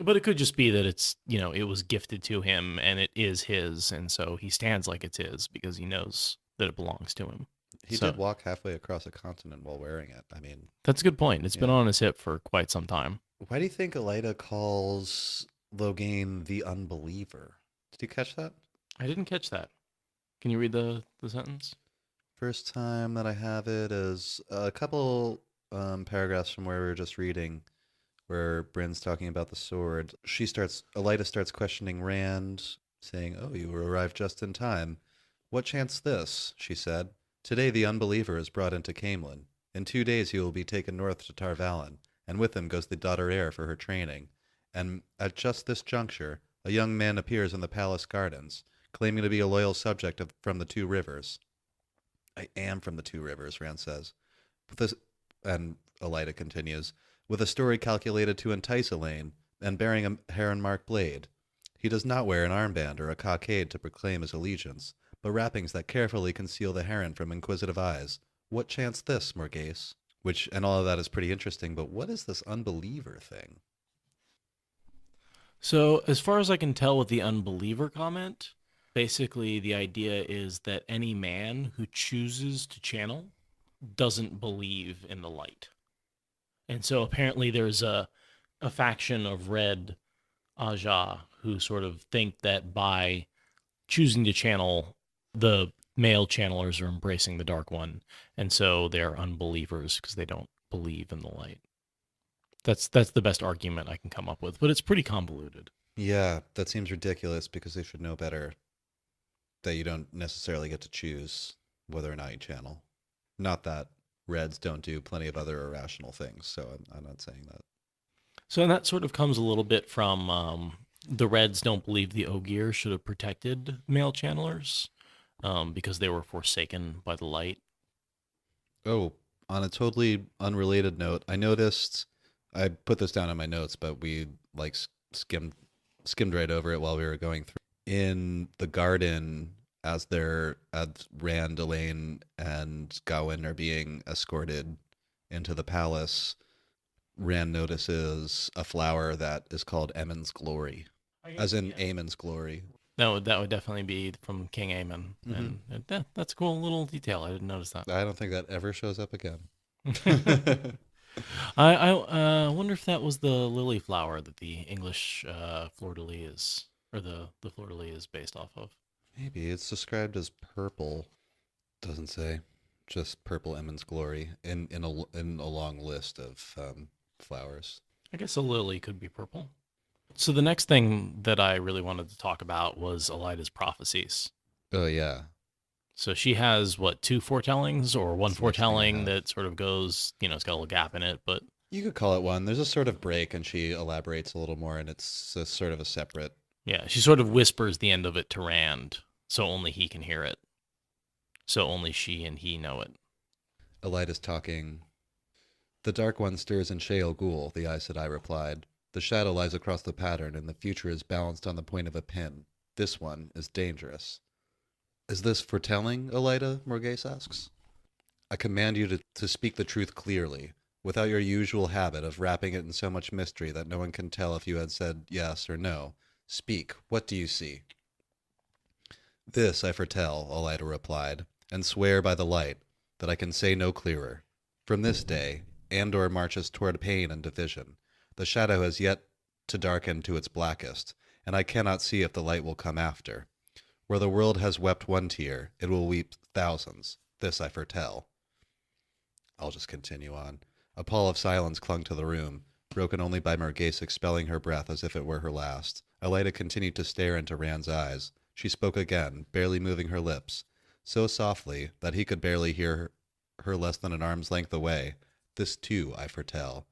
But it could just be that it's, it was gifted to him, and it is his, and so he stands like it's his because he knows that it belongs to him. He did walk halfway across a continent while wearing it. I mean... That's a good point. It's been on his hip for quite some time. Why do you think Elaida calls Logain the unbeliever? Did you catch that? I didn't catch that. Can you read the sentence? First time that I have it is a couple paragraphs from where we were just reading, where Bryn's talking about the sword. Elaida starts questioning Rand, saying, "Oh, you arrived just in time. What chance this?" she said. "Today the unbeliever is brought into Camelin. In 2 days he will be taken north to Tarvalon, and with him goes the daughter heir for her training. And at just this juncture, a young man appears in the palace gardens, claiming to be a loyal subject from the two rivers." "I am from the two rivers," Rand says. And Elaida continues, "with a story calculated to entice Elayne, and bearing a heron-marked blade. He does not wear an armband or a cockade to proclaim his allegiance, but wrappings that carefully conceal the heron from inquisitive eyes. What chance this, Morgase?" And all of that is pretty interesting, but what is this unbeliever thing? So, as far as I can tell with the unbeliever comment, basically the idea is that any man who chooses to channel doesn't believe in the light. And so apparently there's a faction of Red Aja who sort of think that by choosing to channel, the male channelers are embracing the Dark One, and so they're unbelievers because they don't believe in the light. That's the best argument I can come up with, but it's pretty convoluted. Yeah, that seems ridiculous because they should know better that you don't necessarily get to choose whether or not you channel. Not that Reds don't do plenty of other irrational things, so I'm not saying that. So and that sort of comes a little bit from the Reds don't believe the Ogier should have protected male channelers because they were forsaken by the light. Oh, on a totally unrelated note, I noticed, I put this down in my notes, but we like skimmed right over it while we were going through. In the garden, as Rand, Elayne, and Gawyn are being escorted into the palace, Rand notices a flower that is called Eamon's Glory, as in Aemon's Glory. That would definitely be from King Aemon, and that's a cool little detail. I didn't notice that. I don't think that ever shows up again. I wonder if that was the lily flower that the English fleur-de-lis or the fleur-de-lis is based off of. Maybe it's described as purple. Doesn't say. Just purple Eamon's Glory in a long list of flowers. I guess a lily could be purple. So the next thing that I really wanted to talk about was Eleida's prophecies. Oh yeah. So she has two foretellings or one That's foretelling that sort of goes, it's got a little gap in it, but you could call it one. There's a sort of break, and she elaborates a little more, and it's a sort of a separate. Yeah, she sort of whispers the end of it to Rand, so only he can hear it. So only she and he know it. Elaida's talking. The Dark One stirs in Sheol Ghul, the Aes Sedai replied. The shadow lies across the pattern, and the future is balanced on the point of a pin. This one is dangerous. Is this foretelling, Elaida? Morgase asks. I command you to speak the truth clearly, without your usual habit of wrapping it in so much mystery that no one can tell if you had said yes or no. Speak. What do you see? This I foretell, Elaida replied, and swear by the light that I can say no clearer. From this day, Andor marches toward pain and division. The shadow has yet to darken to its blackest, and I cannot see if the light will come after. Where the world has wept one tear, it will weep thousands. This I foretell. I'll just continue on. A pall of silence clung to the room, broken only by Morgase expelling her breath as if it were her last. Elaida continued to stare into Rand's eyes. She spoke again, barely moving her lips, so softly that he could barely hear her less than an arm's length away. This too I foretell.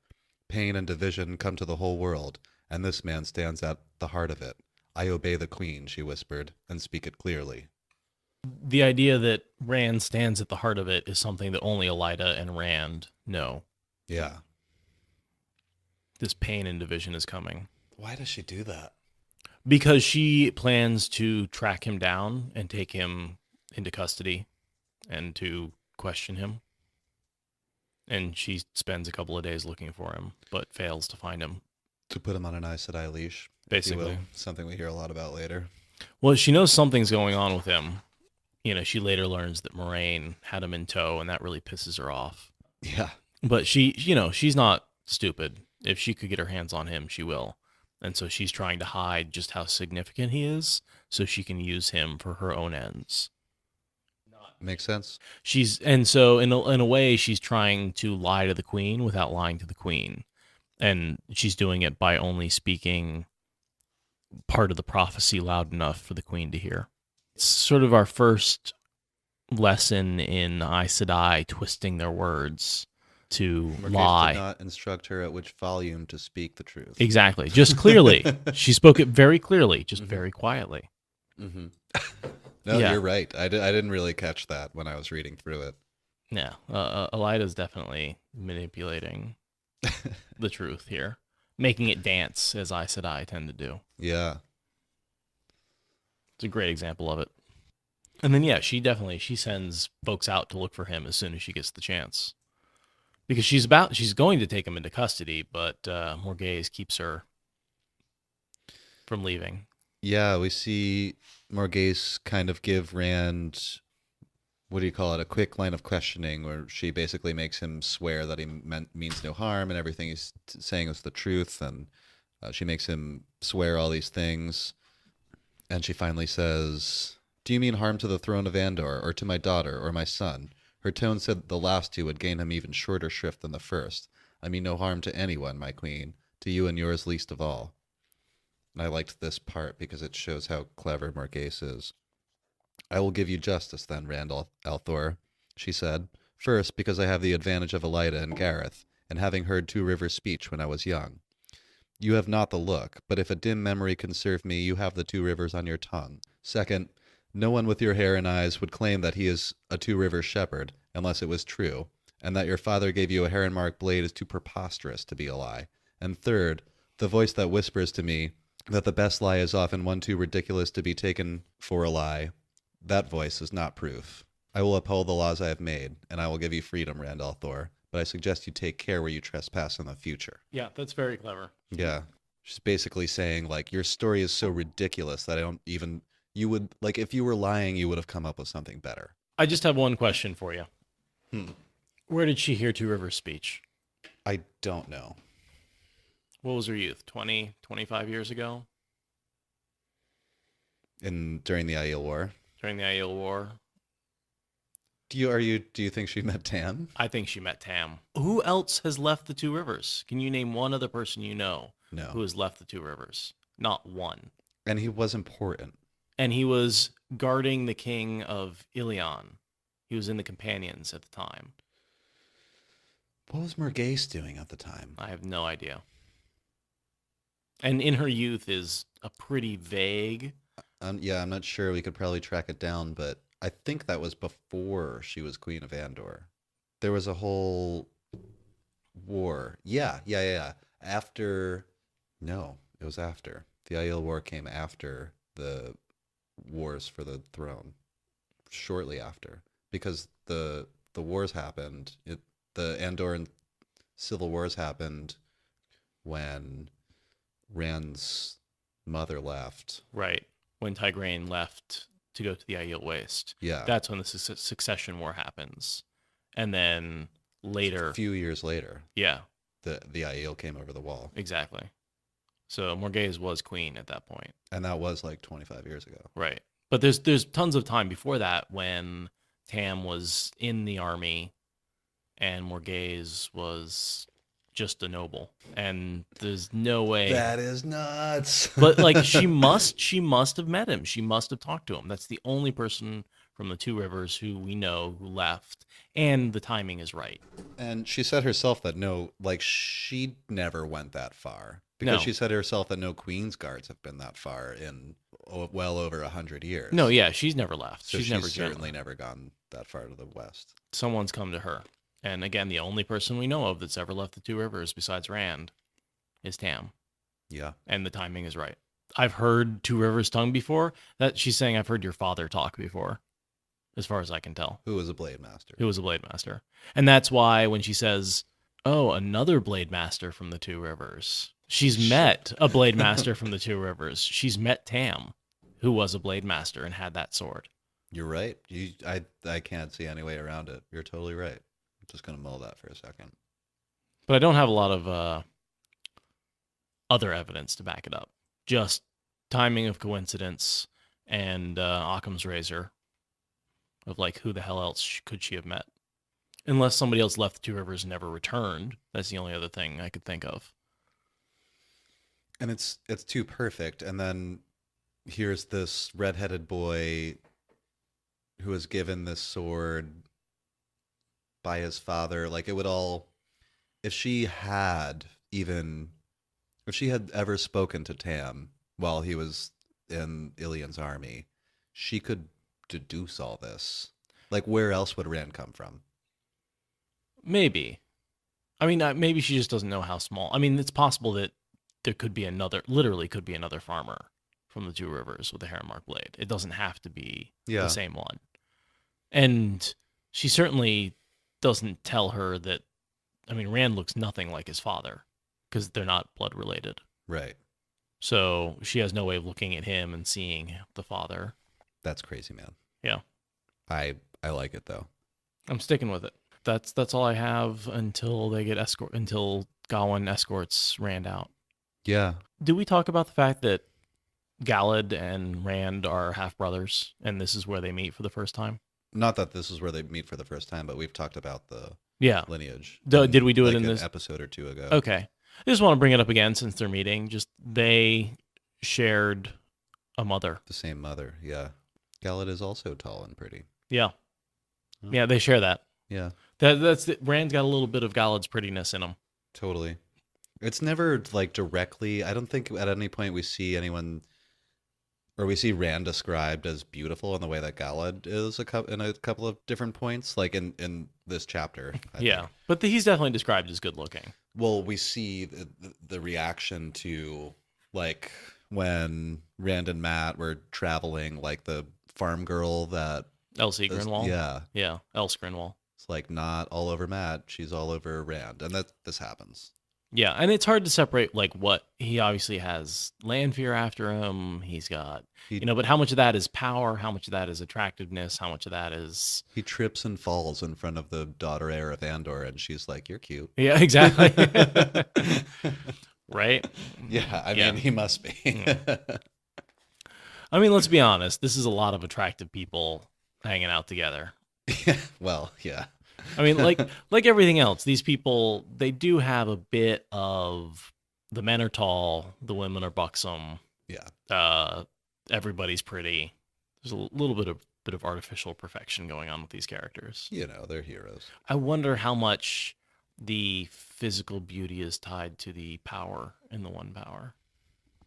Pain and division come to the whole world, and this man stands at the heart of it. I obey the queen, she whispered, and speak it clearly. The idea that Rand stands at the heart of it is something that only Elaida and Rand know. Yeah. This pain and division is coming. Why does she do that? Because she plans to track him down and take him into custody and to question him. And she spends a couple of days looking for him, but fails to find him. To put him on an Aes Sedai leash, basically. If you will. Something we hear a lot about later. Well, she knows something's going on with him. She later learns that Moraine had him in tow, and that really pisses her off. Yeah. But she's not stupid. If she could get her hands on him, she will. And so she's trying to hide just how significant he is so she can use him for her own ends. Makes sense. So in a way, she's trying to lie to the queen without lying to the queen. And she's doing it by only speaking part of the prophecy loud enough for the queen to hear. It's sort of our first lesson in Aes Sedai twisting their words to Morgase lie. Did not instruct her at which volume to speak the truth. Exactly. Just clearly. She spoke it very clearly, just very quietly. Mm-hmm. No, Yeah. You're right. I didn't really catch that when I was reading through it. Yeah. Elaida's definitely manipulating the truth here, making it dance, as Aes Sedai tend to do. Yeah. It's a great example of it. And then, yeah, she sends folks out to look for him as soon as she gets the chance. Because she's going to take him into custody, but Morgase keeps her from leaving. Yeah, we see Morgase kind of give Rand, what do you call it, a quick line of questioning where she basically makes him swear that he means no harm and everything he's saying is the truth, and she makes him swear all these things. And she finally says, "Do you mean harm to the throne of Andor, or to my daughter, or my son?" Her tone said that the last two would gain him even shorter shrift than the first. "I mean no harm to anyone, my queen, to you and yours least of all." And I liked this part because it shows how clever Morgase is. "I will give you justice then, Randall Althor," she said. "First, because I have the advantage of Elaida and Gareth, and having heard Two Rivers' speech when I was young. You have not the look, but if a dim memory can serve me, you have the Two Rivers on your tongue. Second, no one with your hair and eyes would claim that he is a Two Rivers shepherd, unless it was true, and that your father gave you a heron-marked blade is too preposterous to be a lie. And third, the voice that whispers to me that the best lie is often one too ridiculous to be taken for a lie, that voice is not proof. I will uphold the laws I have made, and I will give you freedom, Randall Thor, but I suggest you take care where you trespass in the future." Yeah, that's very clever. Yeah. She's basically saying, like, your story is so ridiculous that I don't even, you would, like, if you were lying, you would have come up with something better. I just have one question for you. Hmm. Where did she hear Two Rivers' speech? I don't know. What was her youth? 20, 25 years ago? During the Aiel War? During the Aiel War? Do you think she met Tam? I think she met Tam. Who else has left the Two Rivers? Can you name one other person you know No. who has left the Two Rivers? Not one. And he was important. And he was guarding the king of Ilion. He was in the companions at the time. What was Morgase doing at the time? I have no idea. And in her youth is a pretty vague. Yeah, I'm not sure. We could probably track it down, but I think that was before she was Queen of Andor. There was a whole war. Yeah. After, no, it was after. The Aiel War came after the wars for the throne. Shortly after. Because the wars happened. The Andoran civil wars happened when Rand's mother left. Right. When Tigraine left to go to the Aiel Waste. Yeah. That's when the succession war happens. And then later. A few years later. Yeah. The Aiel came over the wall. Exactly. So Morgase was queen at that point. And that was like 25 years ago. Right. But there's tons of time before that when Tam was in the army and Morgase was just a noble. And there's no way. That is nuts. But like she must have met him. She must have talked to him. That's the only person from the Two Rivers who we know who left. And the timing is right. And she said herself that she never went that far. Because she said herself that no Queen's Guards have been that far in well over 100 years. No, yeah, she's never left. So she's never certainly never gone that far to the west. Someone's come to her. And again, the only person we know of that's ever left the Two Rivers besides Rand is Tam. Yeah. And the timing is right. I've heard Two Rivers tongue before. That she's saying I've heard your father talk before, as far as I can tell. Who was a Blade Master. And that's why when she says, "Oh, another Blade Master from the Two Rivers," she's met a Blade Master from the Two Rivers. She's met Tam, who was a Blade Master and had that sword. You're right. I can't see any way around it. You're totally right. I'm just going to mull that for a second. But I don't have a lot of other evidence to back it up. Just timing of coincidence and Occam's razor of like who the hell else could she have met? Unless somebody else left the Two Rivers and never returned. That's the only other thing I could think of. And it's too perfect. And then here's this redheaded boy who was given this sword by his father. Like, it would all, if she had ever spoken to Tam while he was in Ilion's army, she could deduce all this. Like, where else would Rand come from? Maybe. I mean, maybe she just doesn't know how small. I mean, it's possible that there could be another farmer from the Two Rivers with a heron-marked blade. It doesn't have to be the same one. And she certainly doesn't tell her that, I mean, Rand looks nothing like his father because they're not blood related. Right. So she has no way of looking at him and seeing the father. That's crazy, man. Yeah. I like it, though. I'm sticking with it. That's all I have until they get until Gawyn escorts Rand out. Yeah. Do we talk about the fact that Galad and Rand are half brothers, and this is where they meet for the first time. Not that this is where they meet for the first time, but we've talked about the lineage. Did we do it like in an this episode or two ago? Okay. I just want to bring it up again since they're meeting. Just they shared a mother. The same mother, yeah. Galad is also tall and pretty. Yeah. Oh. Yeah, they share that. Yeah. Rand's got a little bit of Galad's prettiness in him. Totally. It's never like directly. I don't think at any point we see anyone, or we see Rand described as beautiful in the way that Galad is in a couple of different points, like in this chapter. I think. But he's definitely described as good looking. Well, we see the reaction to like when Rand and Matt were traveling, like the farm girl that Elsie Grinwall. Yeah. Else Grinwall. It's like not all over Matt, she's all over Rand, and this happens. Yeah, and it's hard to separate like what he obviously has land fear after him. He's got but how much of that is power? How much of that is attractiveness? How much of that is he trips and falls in front of the daughter heir of Andor, and she's like, "You're cute." Yeah, exactly. Right? Yeah, I mean, he must be. I mean, let's be honest. This is a lot of attractive people hanging out together. Well, yeah. I mean, like everything else, these people, they do have a bit of the men are tall, the women are buxom. Yeah. Everybody's pretty. There's a little bit of artificial perfection going on with these characters. They're heroes. I wonder how much the physical beauty is tied to the power in the one power.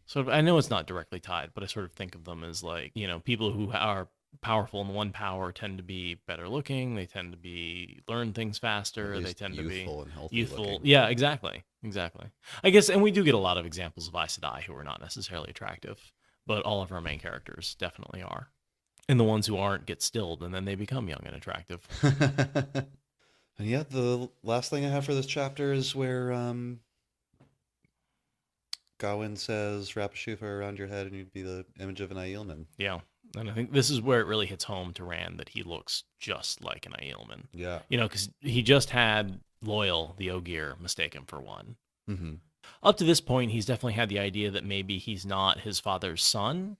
So I know it's not directly tied, but I sort of think of them as like, people who are powerful in one power tend to be better looking. They tend to learn things faster. They tend to be youthful and healthy. Youthful. Looking. Yeah, exactly. I guess, and we do get a lot of examples of Aes Sedai who are not necessarily attractive, but all of our main characters definitely are. And the ones who aren't get stilled, and then they become young and attractive. And yeah, the last thing I have for this chapter is where Gawyn says, "Wrap a shufar around your head, and you'd be the image of an Elayne." Yeah. And I think this is where it really hits home to Rand that he looks just like an Elayne. Yeah. Because he just had Loyal, the Ogier, mistake him for one. Mm-hmm. Up to this point, he's definitely had the idea that maybe he's not his father's son,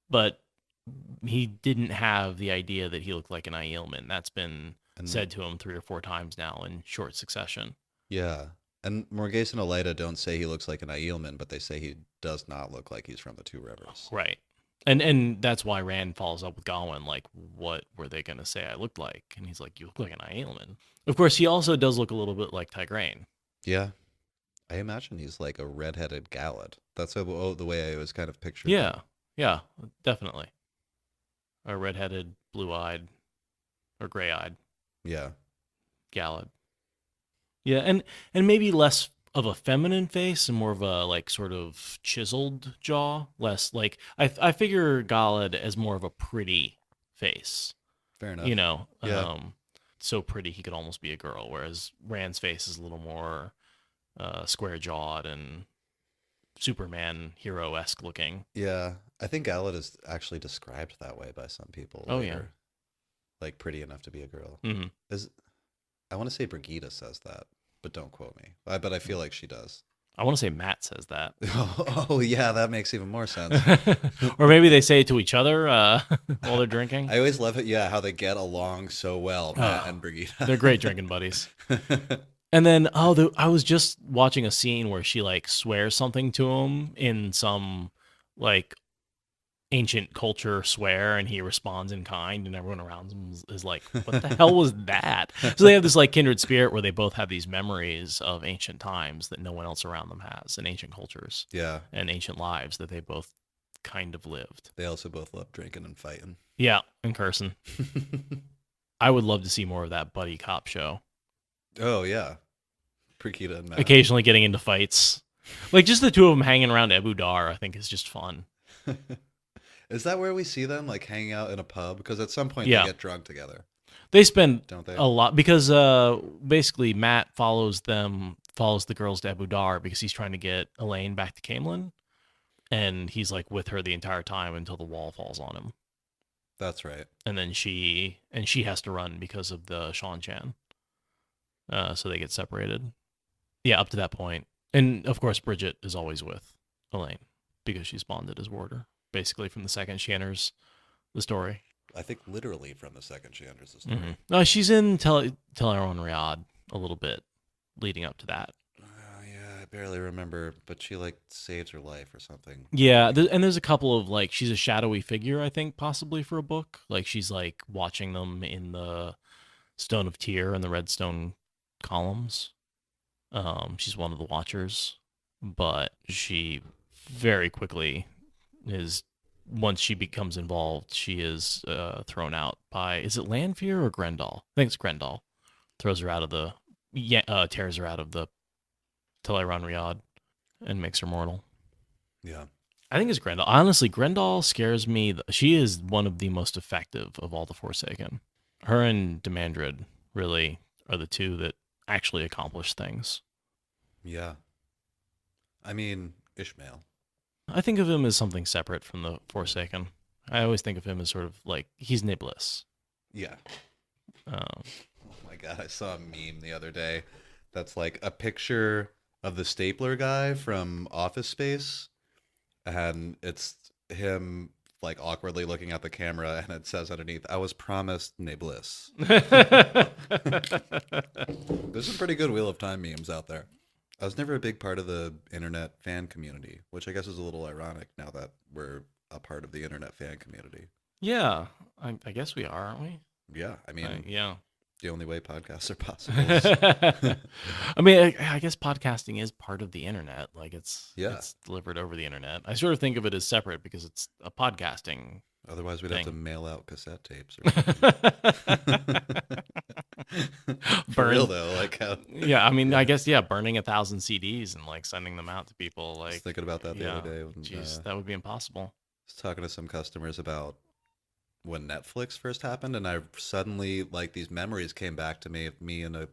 but he didn't have the idea that he looked like an Elayne. That's been said to him 3 or 4 times now in short succession. Yeah. And Morgase and Elaida don't say he looks like an Elayne, but they say he does not look like he's from the Two Rivers. Right. And that's why Rand follows up with Gawyn, like, what were they going to say I looked like? And he's like, you look like an Elayne. Of course, he also does look a little bit like Tigraine. Yeah. I imagine he's like a redheaded Galad. That's the way I was kind of picturing. Yeah, definitely. A redheaded, blue-eyed, or gray-eyed. Yeah. Galad. Yeah, and maybe less of a feminine face and more of a like sort of chiseled jaw. Less like I figure Galad as more of a pretty face. Fair enough. Yeah. So pretty he could almost be a girl, whereas Rand's face is a little more square jawed and Superman hero-esque looking. Yeah, I think Galad is actually described that way by some people. Oh, yeah. Like pretty enough to be a girl. Mm-hmm. I want to say Brigida says that, but don't quote me. But I feel like she does. I want to say Matt says that. Oh yeah, that makes even more sense. Or maybe they say it to each other while they're drinking. I always love it. Yeah, how they get along so well, Matt and Brigida. They're great drinking buddies. And then, I was just watching a scene where she like swears something to him in some like ancient culture swear, and he responds in kind, and everyone around him is like, what the hell was that? So they have this like kindred spirit where they both have these memories of ancient times that no one else around them has, and ancient cultures. Yeah. And ancient lives that they both kind of lived. They also both love drinking and fighting. Yeah, and cursing. I would love to see more of that buddy cop show. Oh, yeah. Brigida and Matt. Occasionally getting into fights. Like, just the two of them hanging around Abu Dar, I think, is just fun. Is that where we see them, like, hanging out in a pub? Because at some point they get drunk together. They spend Don't they? a lot, because basically Matt follows the girls to Abu Dar because he's trying to get Elayne back to Camelin. And he's, like, with her the entire time until the wall falls on him. That's right. And then she has to run because of the Shan-Chan. So they get separated. Yeah, up to that point. And, of course, Bridget is always with Elayne because she's bonded as warder. basically from the second she enters the story. I think literally from the second she enters the story. Mm-hmm. No, she's in Teleron Riyadh a little bit leading up to that. Yeah, I barely remember, but she like saves her life or something. Yeah, and there's a couple of like she's a shadowy figure, I think, possibly for a book. Like she's like watching them in the Stone of Tyr and the Redstone columns. She's one of the Watchers, but she very quickly is. Once she becomes involved, she is thrown out by, is it Lanfear or Grendel? I think it's Grendel. Throws her out of the, tears her out of the Teleron Riyadh and makes her mortal. Yeah. I think it's Grendel. Honestly, Grendel scares me. She is one of the most effective of all the Forsaken. Her and Demandred really are the two that actually accomplish things. Yeah. I mean, Ishmael. I think of him as something separate from the Forsaken. I always think of him as sort of like, he's Niblis. Yeah. Oh my God, I saw a meme the other day that's like a picture of the stapler guy from Office Space, and it's him like awkwardly looking at the camera, and it says underneath, "I was promised Niblis." There's some pretty good Wheel of Time memes out there. I was never a big part of the internet fan community, which I guess is a little ironic now that we're a part of the internet fan community. Yeah, I guess we are, aren't we? Yeah, I mean, yeah. The only way podcasts are possible. I mean, I guess podcasting is part of the internet. Like it's delivered over the internet. I sort of think of it as separate because it's a podcasting. Otherwise, we'd thing. have to mail out cassette tapes. Or something. For real though, like how? Yeah, I mean, I guess burning 1,000 CDs and like sending them out to people. Like, I was thinking about that the other day. Jeez, that would be impossible. I was talking to some customers about when Netflix first happened, and I suddenly like these memories came back to me of me and a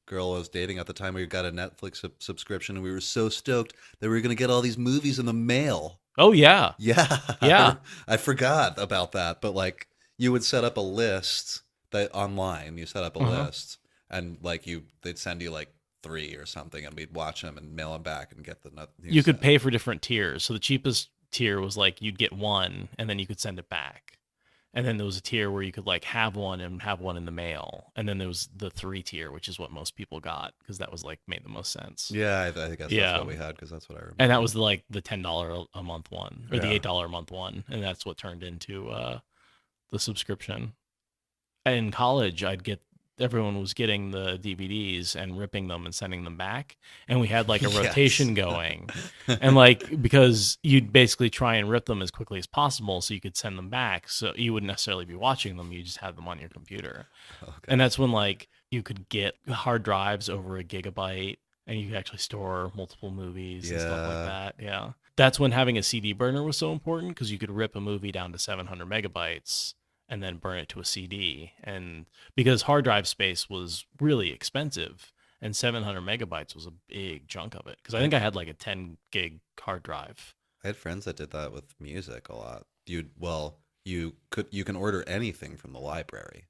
girl I was dating at the time. We got a Netflix subscription, and we were so stoked that we were going to get all these movies in the mail. Oh yeah, yeah. I forgot about that, but like you would set up a list that online. You set up a list, and like they'd send you like 3 or something, and we'd watch them and mail them back and get the. You could pay for different tiers. So the cheapest tier was like you'd get one, and then you could send it back. And then there was a tier where you could like have one and have one in the mail. And then there was the 3 tier, which is what most people got because that was like made the most sense. Yeah, I guess that's what we had because that's what I remember. And that was like the $10 a month one or the $8 a month one. And that's what turned into the subscription. In college, everyone was getting the DVDs and ripping them and sending them back. And we had like a rotation going. And like, because you'd basically try and rip them as quickly as possible so you could send them back. So you wouldn't necessarily be watching them. You just had them on your computer. Okay. And that's when like you could get hard drives over 1 gigabyte and you could actually store multiple movies and stuff like that. Yeah. That's when having a CD burner was so important because you could rip a movie down to 700 megabytes and then burn it to a CD. And because hard drive space was really expensive and 700 megabytes was a big chunk of it. Because I think I had like a 10 gig hard drive. I had friends that did that with music a lot. You can order anything from the library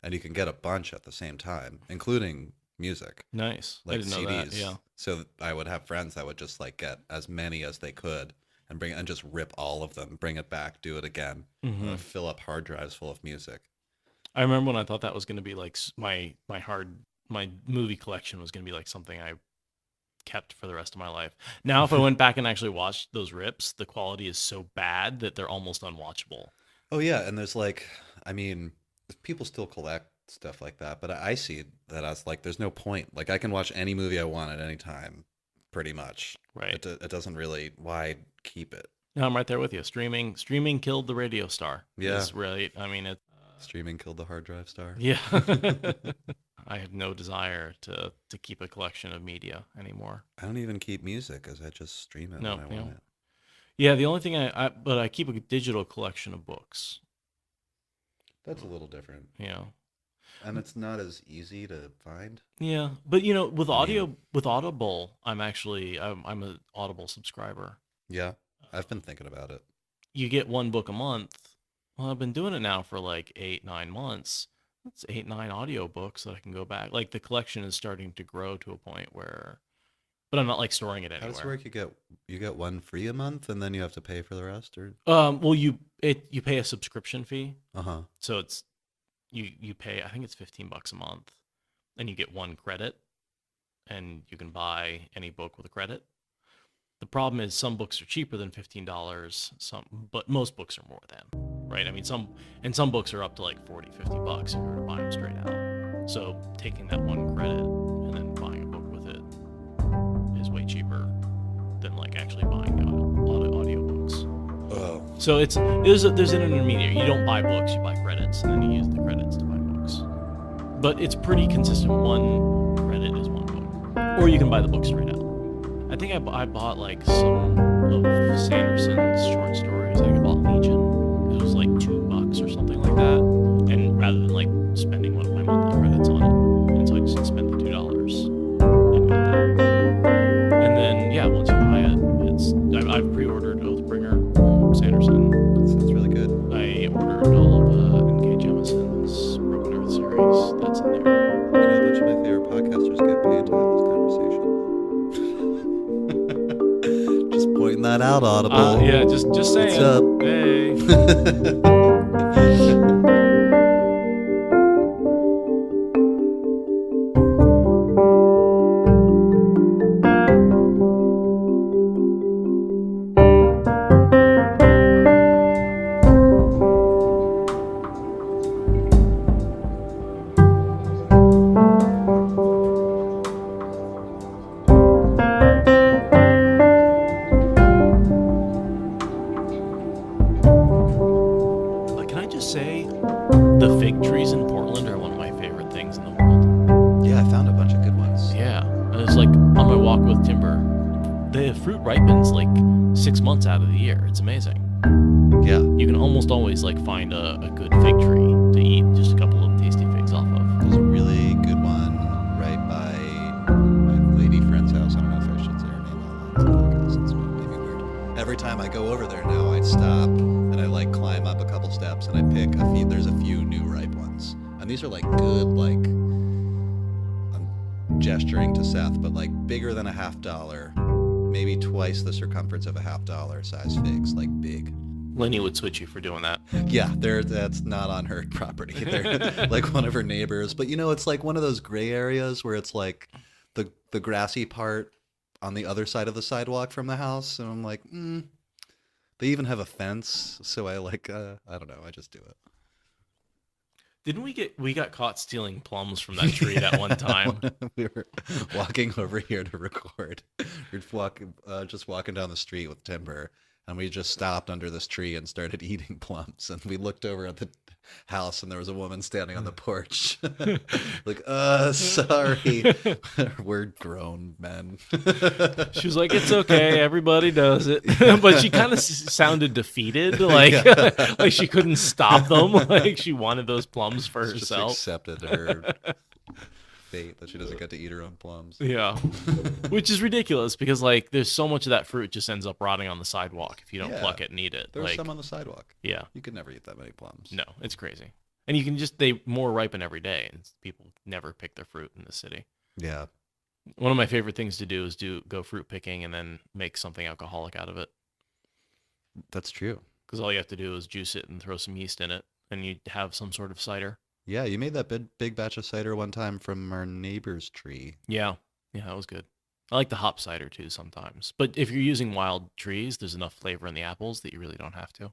and you can get a bunch at the same time, including music. Nice. Like I didn't CDs. know that. Yeah. So I would have friends that would just like get as many as they could and just rip all of them, bring it back, do it again, fill up hard drives full of music. I remember when I thought that was going to be like my movie collection was going to be like something I kept for the rest of my life. Now, if I went back and actually watched those rips, the quality is so bad that they're almost unwatchable. Oh yeah, and there's like, I mean, people still collect stuff like that, but I see that as like, there's no point. Like I can watch any movie I want at any time. Pretty much. Right. It doesn't really, why keep it? No, I'm right there with you. Streaming killed the radio star. Yeah. It's really, I mean, streaming killed the hard drive star. Yeah. I have no desire to keep a collection of media anymore. I don't even keep music because I just stream it when I want it. Yeah, the only thing but I keep a digital collection of books. That's a little different. Yeah. And it's not as easy to find. Yeah, but you know, with Audible, I'm an Audible subscriber. Yeah, I've been thinking about it. You get 1 book a month. Well, I've been doing it now for like 8-9 months. That's 8-9 audio books that I can go back. Like the collection is starting to grow to a point where, but I'm not like storing it anywhere. How does it work? You get one free a month, and then you have to pay for the rest, or Well, you pay a subscription fee. So it's you pay, I think it's $15 a month, and you get one credit, and you can buy any book with a credit. The problem is some books are cheaper than $15, but most books are more than, right? I mean, some books are up to like $40, $50 if you were to buy them straight out. So taking that one credit and then buying a book with it is way cheaper than like actually buying the audiobooks. Oh. So there's an intermediary. You don't buy books, you buy credits, and then you use the credits to buy books. But it's pretty consistent. One credit is one book. Or you can buy the book straight out. I think I bought like some of Sanderson's short stories. I think I bought Legion. It was like $2 or something like that. And rather than like spending one of my monthly credits on it, and so I just spent the $2 and got that. And then once you buy it, I've pre-ordered Oathbringer, Sanderson. That sounds really good. I ordered all of N.K. Jemison's Broken Earth series. That's in there. You know, a bunch of my favorite podcasters get paid to have this conversation. Just pointing that out, Audible. Just saying. What's up? Hey. Always like find a good fig tree to eat just a couple of tasty figs off of. There's a really good one right by my lady friend's house. I don't know if I should say her name out loud because it's maybe weird. Every time I go over there now, I stop and I like climb up a couple steps and I pick a few. There's a few new ripe ones, and these are like good, like I'm gesturing to Seth, but like bigger than $50, maybe twice the circumference of $50 size figs, like big. Lenny would switch you for doing that. Yeah, that's not on her property. They're like one of her neighbors. But, you know, it's like one of those gray areas where it's like the grassy part on the other side of the sidewalk from the house. And I'm like, they even have a fence. So I like, I don't know. I just do it. Didn't we got caught stealing plums from that tree that one time? We were walking over here to record. We were just walking down the street with Timber. And we just stopped under this tree and started eating plums. And we looked over at the house, and there was a woman standing on the porch. Like, sorry. We're grown men. She was like, it's okay. Everybody does it. But she kind of sounded defeated. Like, like she couldn't stop them. Like she wanted those plums for herself. Just accepted her fate that she doesn't get to eat her own plums. Yeah. Which is ridiculous because like there's so much of that fruit just ends up rotting on the sidewalk if you don't pluck it and eat it. There's like, some on the sidewalk. Yeah. You could never eat that many plums. No, it's crazy. And you can they more ripen every day, and people never pick their fruit in the city. Yeah. One of my favorite things to do is go fruit picking and then make something alcoholic out of it. That's true. Because all you have to do is juice it and throw some yeast in it, and you have some sort of cider. Yeah, you made that big batch of cider one time from our neighbor's tree. Yeah, that was good. I like the hop cider too sometimes. But if you're using wild trees, there's enough flavor in the apples that you really don't have to.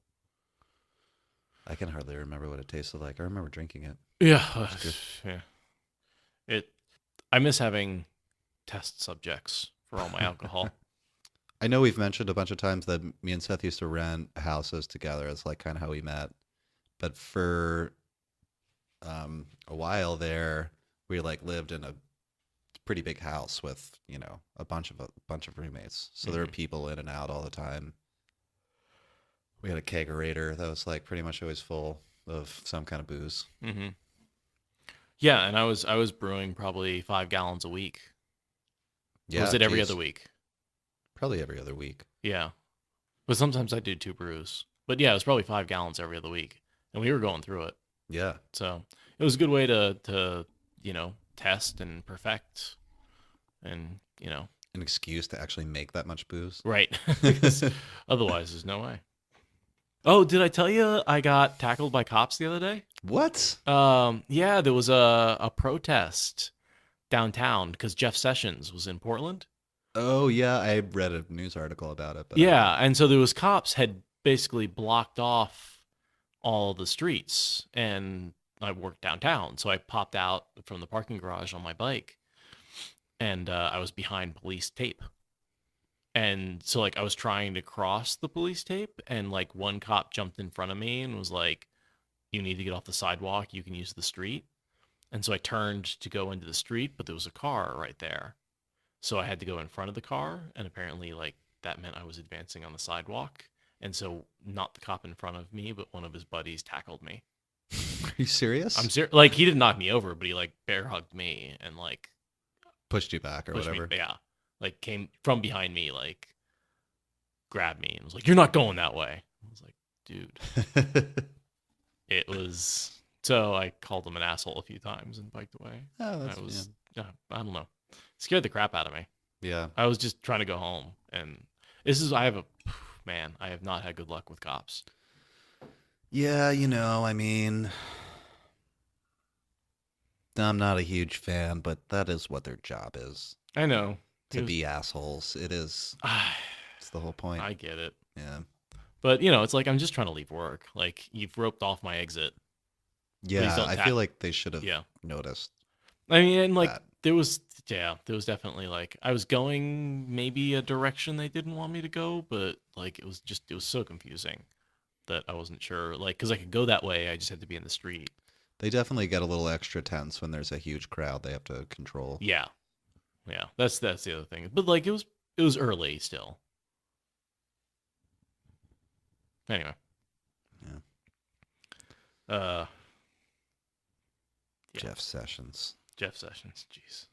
I can hardly remember what it tasted like. I remember drinking it. Yeah. Yeah. I miss having test subjects for all my alcohol. I know we've mentioned a bunch of times that me and Seth used to rent houses together. It's like kind of how we met. But for a while there, we like lived in a pretty big house with, you know, a bunch of roommates. So there were people in and out all the time. We had a kegerator that was like pretty much always full of some kind of booze. Mm-hmm. Yeah, and I was brewing probably 5 gallons a week. Yeah, was it every other week? Probably every other week. Yeah, but sometimes I do 2 brews. But yeah, it was probably 5 gallons every other week, and we were going through it. Yeah. So it was a good way to test and perfect, and an excuse to actually make that much booze. Right. Because otherwise, there's no way. Oh, did I tell you I got tackled by cops the other day? What? Yeah, there was a protest downtown because Jeff Sessions was in Portland. Oh, yeah, I read a news article about it. But Yeah, and so there was cops had basically blocked off all the streets, and I worked downtown, so I popped out from the parking garage on my bike, and I was behind police tape. And so, like, I was trying to cross the police tape, and, like, one cop jumped in front of me and was like, you need to get off the sidewalk, you can use the street. And so I turned to go into the street, but there was a car right there. So I had to go in front of the car, and apparently, like, that meant I was advancing on the sidewalk. And so not the cop in front of me, but one of his buddies tackled me. Are you serious? I'm serious. Like, he didn't knock me over, but he, like, bear hugged me and, like, pushed you back or whatever. Me, yeah. Like, came from behind me, like, grabbed me and was like, you're not going that way. I was like, dude. It was... So I called him an asshole a few times and biked away. Oh, that's... I don't know. Scared the crap out of me. Yeah. I was just trying to go home. And I have not had good luck with cops. Yeah, I mean... I'm not a huge fan, but that is what their job is. I know. To be assholes. It is. It's the whole point. I get it. Yeah. But, it's like, I'm just trying to leave work. Like, you've roped off my exit. Yeah, I feel like they should have noticed. I mean, and, like, there was definitely, like, I was going maybe a direction they didn't want me to go, but, like, it was so confusing that I wasn't sure. Like, because I could go that way, I just had to be in the street. They definitely get a little extra tense when there's a huge crowd they have to control. Yeah. Yeah, that's the other thing. But, like, it was early still. Anyway. Yeah. Yeah. Jeff Sessions. Jeez.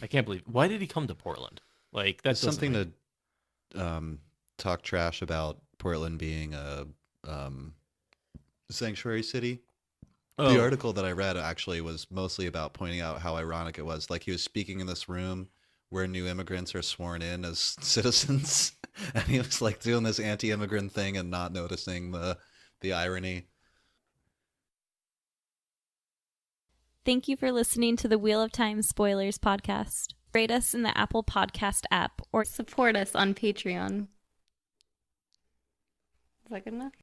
I can't believe... Why did he come to Portland? Like, that's something to talk trash about Portland being a sanctuary city. Oh. The article that I read actually was mostly about pointing out how ironic it was. Like, he was speaking in this room where new immigrants are sworn in as citizens, and he was, like, doing this anti-immigrant thing and not noticing the irony. Thank you for listening to the Wheel of Time Spoilers podcast. Rate us in the Apple Podcast app or support us on Patreon. Is that good enough?